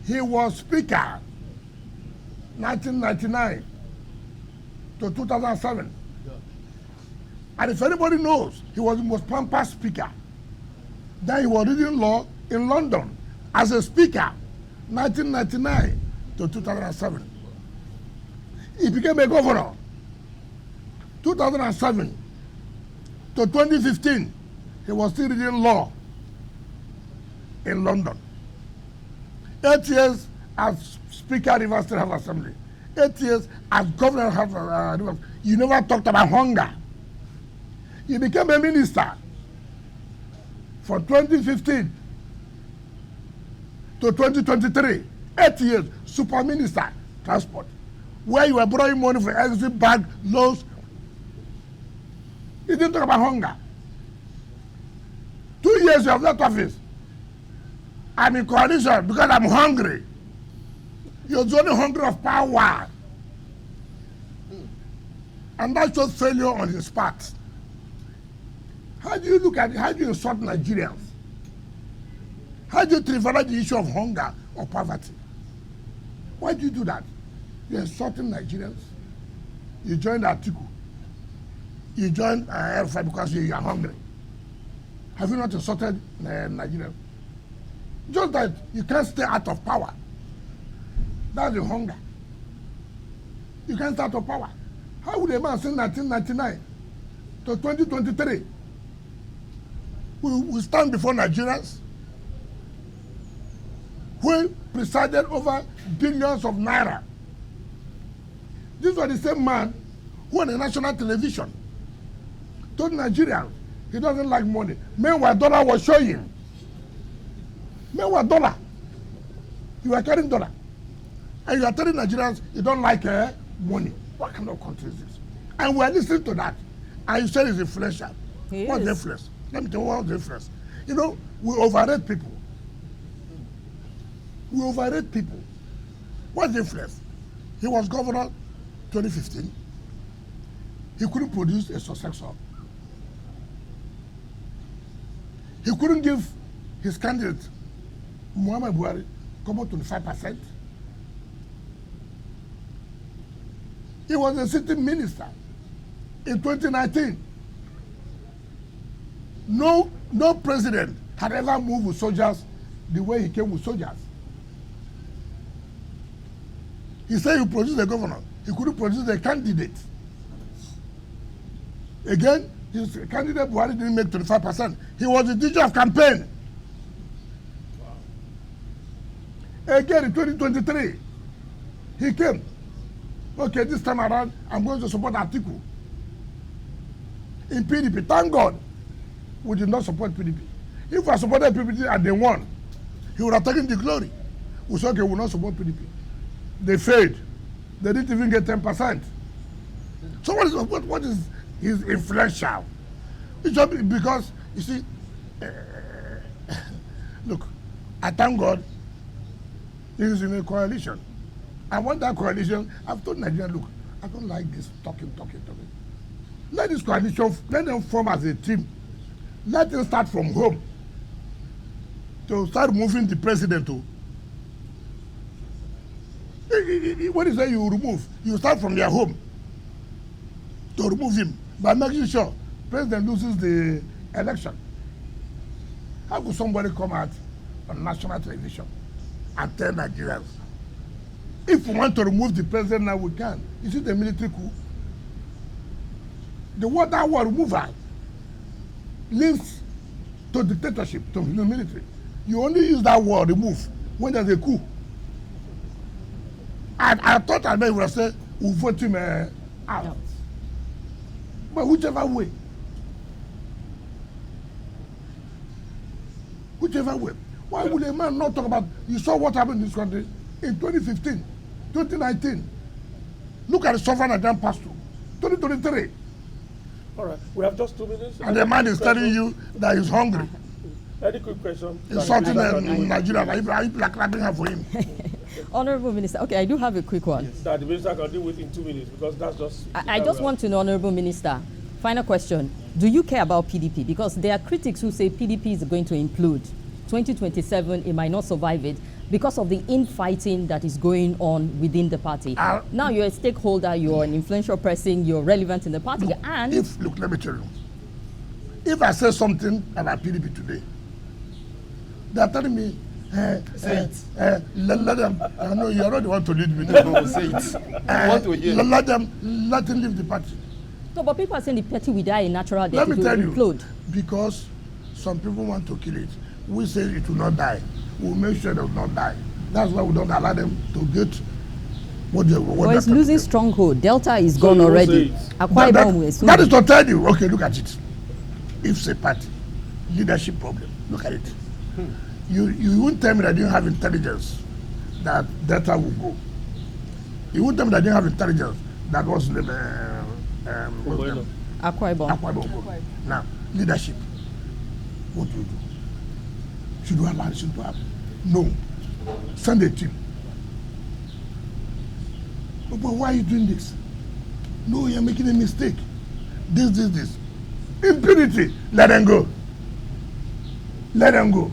He was speaker 1999 to 2007. And if anybody knows, he was the most pampered speaker. Then he was reading law in London as a speaker, 1999 to 2007. He became a governor, 2007 to 2015. He was still reading law in London. 8 years as Speaker of Rivers State House Assembly. 8 years as Governor of Rivers. You never talked about hunger. You became a minister from 2015 to 2023. 8 years, super minister, transport, where you were borrowing money for exit bag, loans. You didn't talk about hunger. 2 years you have left office. I'm in coalition because I'm hungry. You're only hungry of power. And that shows failure on his part. How do you look at it? How do you insult Nigerians? How do you trivialize the issue of hunger or poverty? Why do you do that? You're insulting Nigerians. You joined Atiku. You joined F.C.T because you are hungry. Have you not insulted Nigerians? Just that you can't stay out of power. That's the hunger. You can't stay out of power. How would a man since 1999 to 2023 will stand before Nigerians who presided over billions of naira? This was the same man who on the national television told Nigerians he doesn't like money. Meanwhile, dollar was showing. Meanwhile, dollar. You are carrying dollar. And you are telling Nigerians you don't like money. What kind of country is this? And we are listening to that. And you said it's influential. What's the influence? Let me tell you what's the influence. You know, we overrate people. We overrate people. What's the influence? He was governor 2015. He couldn't produce a successor. He couldn't give his candidate, Muhammad Buhari, come up 25%. He was a sitting minister in 2019. No president had ever moved with soldiers the way he came with soldiers. He said he produced a governor. He couldn't produce a candidate. Again, his candidate Buhari didn't make 25%. He was the teacher of campaign. Again, in 2023, he came. Okay, this time around, I'm going to support Atiku. In PDP, thank God, we did not support PDP. If I supported PDP and they won, he would have taken the glory. We said, okay, we will not support PDP. They failed. They didn't even get 10%. So what is his influential? It's just because, you see, look, I thank God he is in a coalition. I want that coalition. I've told Nigeria, look, I don't like this talking. Let this coalition, let them form as a team. Let them start from home to start moving the president to. What is that you remove? You start from their home to remove him by making sure president loses the election. How could somebody come out on national television and tell Nigerians, if we want to remove the president now, we can? Is it a military coup? The word that word removal links to dictatorship, to the military. You only use that word remove when there's a coup. And I thought I would have said, we'll vote him out. But whichever way. Why would a man not talk about, you saw what happened in this country in 2015, 2019. Look at the suffering that then passed through. 2023. All right, we have just 2 minutes. And the man is telling you that he's hungry. Any quick question? Insulting Nigeria, like people are clapping her for him. Honorable Minister, okay, I do have a quick one. Yes. That the minister can deal with in 2 minutes, because that's just. I just want to know, Honorable Minister, final question. Do you care about PDP? Because there are critics who say PDP is going to implode. 2027, it might not survive it because of the infighting that is going on within the party. Now you're a stakeholder, you're an influential person, you're relevant in the party, look, and... Look, let me tell you. If I say something about PDP today, they're telling me, let them, I know you're not the one to lead me. No, say it. Want to hear. Let them leave the party. No, but people are saying the party will die a natural death. Let me tell you, implode. because some people want to kill it. We say it will not die. We'll make sure it will not die. That's why we don't allow them to get what they want. But it's losing stronghold. Delta is gone already. That is to tell you, okay, look at it. If it's a party, leadership problem, look at it. You won't tell me that you don't have intelligence that Delta will go. You won't tell me that you don't have intelligence that was in the Akwa Ibom. Now, leadership, what do you do? Should you allow this to happen? No. Send a team. But why are you doing this? No, you're making a mistake. This. Impunity. Let them go. Let them go.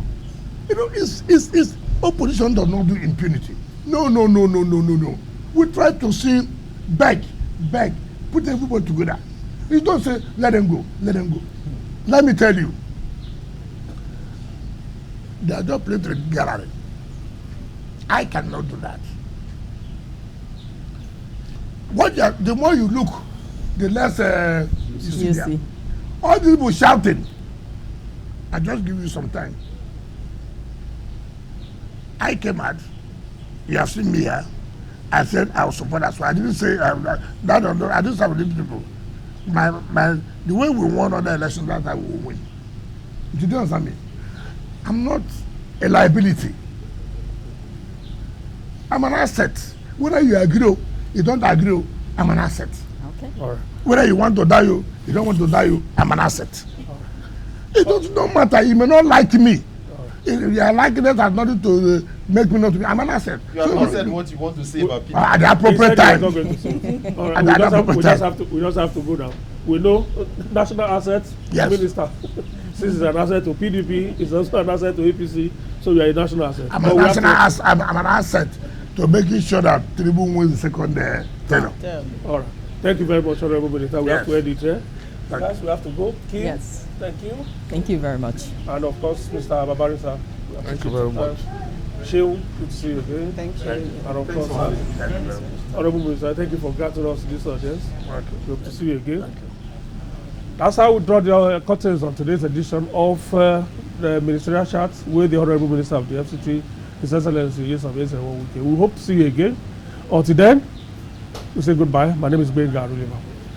You know, it's opposition does not do impunity. No. We try to see beg, put everybody together. You don't say, let them go. Let me tell you, they are just playing to the gallery. I cannot do that. The more you look, the less you see there. All these people shouting. I just give you some time. I came out. You have seen me here. I said I will support that. So I didn't say I didn't say with these people. The way we won other elections, that's how we will win. You don't understand me? I'm not a liability. I'm an asset. Whether you agree or you don't agree, I'm an asset. Okay. Right. Whether you want to die, you don't want to die, I'm an asset. It does not matter. You may not like me. If you are liking it, has nothing to make me not to be. I'm an asset. You have not said what you want to say about people. At the appropriate time. All right, we just have to go now. We know national assets, yes. Minister. Since it's an asset to PDP, it's also an asset to APC, so you are a national asset. I'm an asset to making sure that Tinubu wins the second tenure. All right. Thank you very much, Honorable Minister. We have to end it here. Guys, we have to go. Yes. Thank you. Thank you very much. And of course, Mr. Babari, sir. Thank you very much. Shehu, good to see you again. Thank you. And of course, Thank you very much. Honorable Minister, thank you for granting us this audience. Thank you. We hope to see you again. Thank you. That's how we draw the curtains on today's edition of the ministerial chat with the Honorable Minister of the F.C.T, His Excellency Nyesom. We hope to see you again. Until then, we say goodbye. My name is Ben Garulima.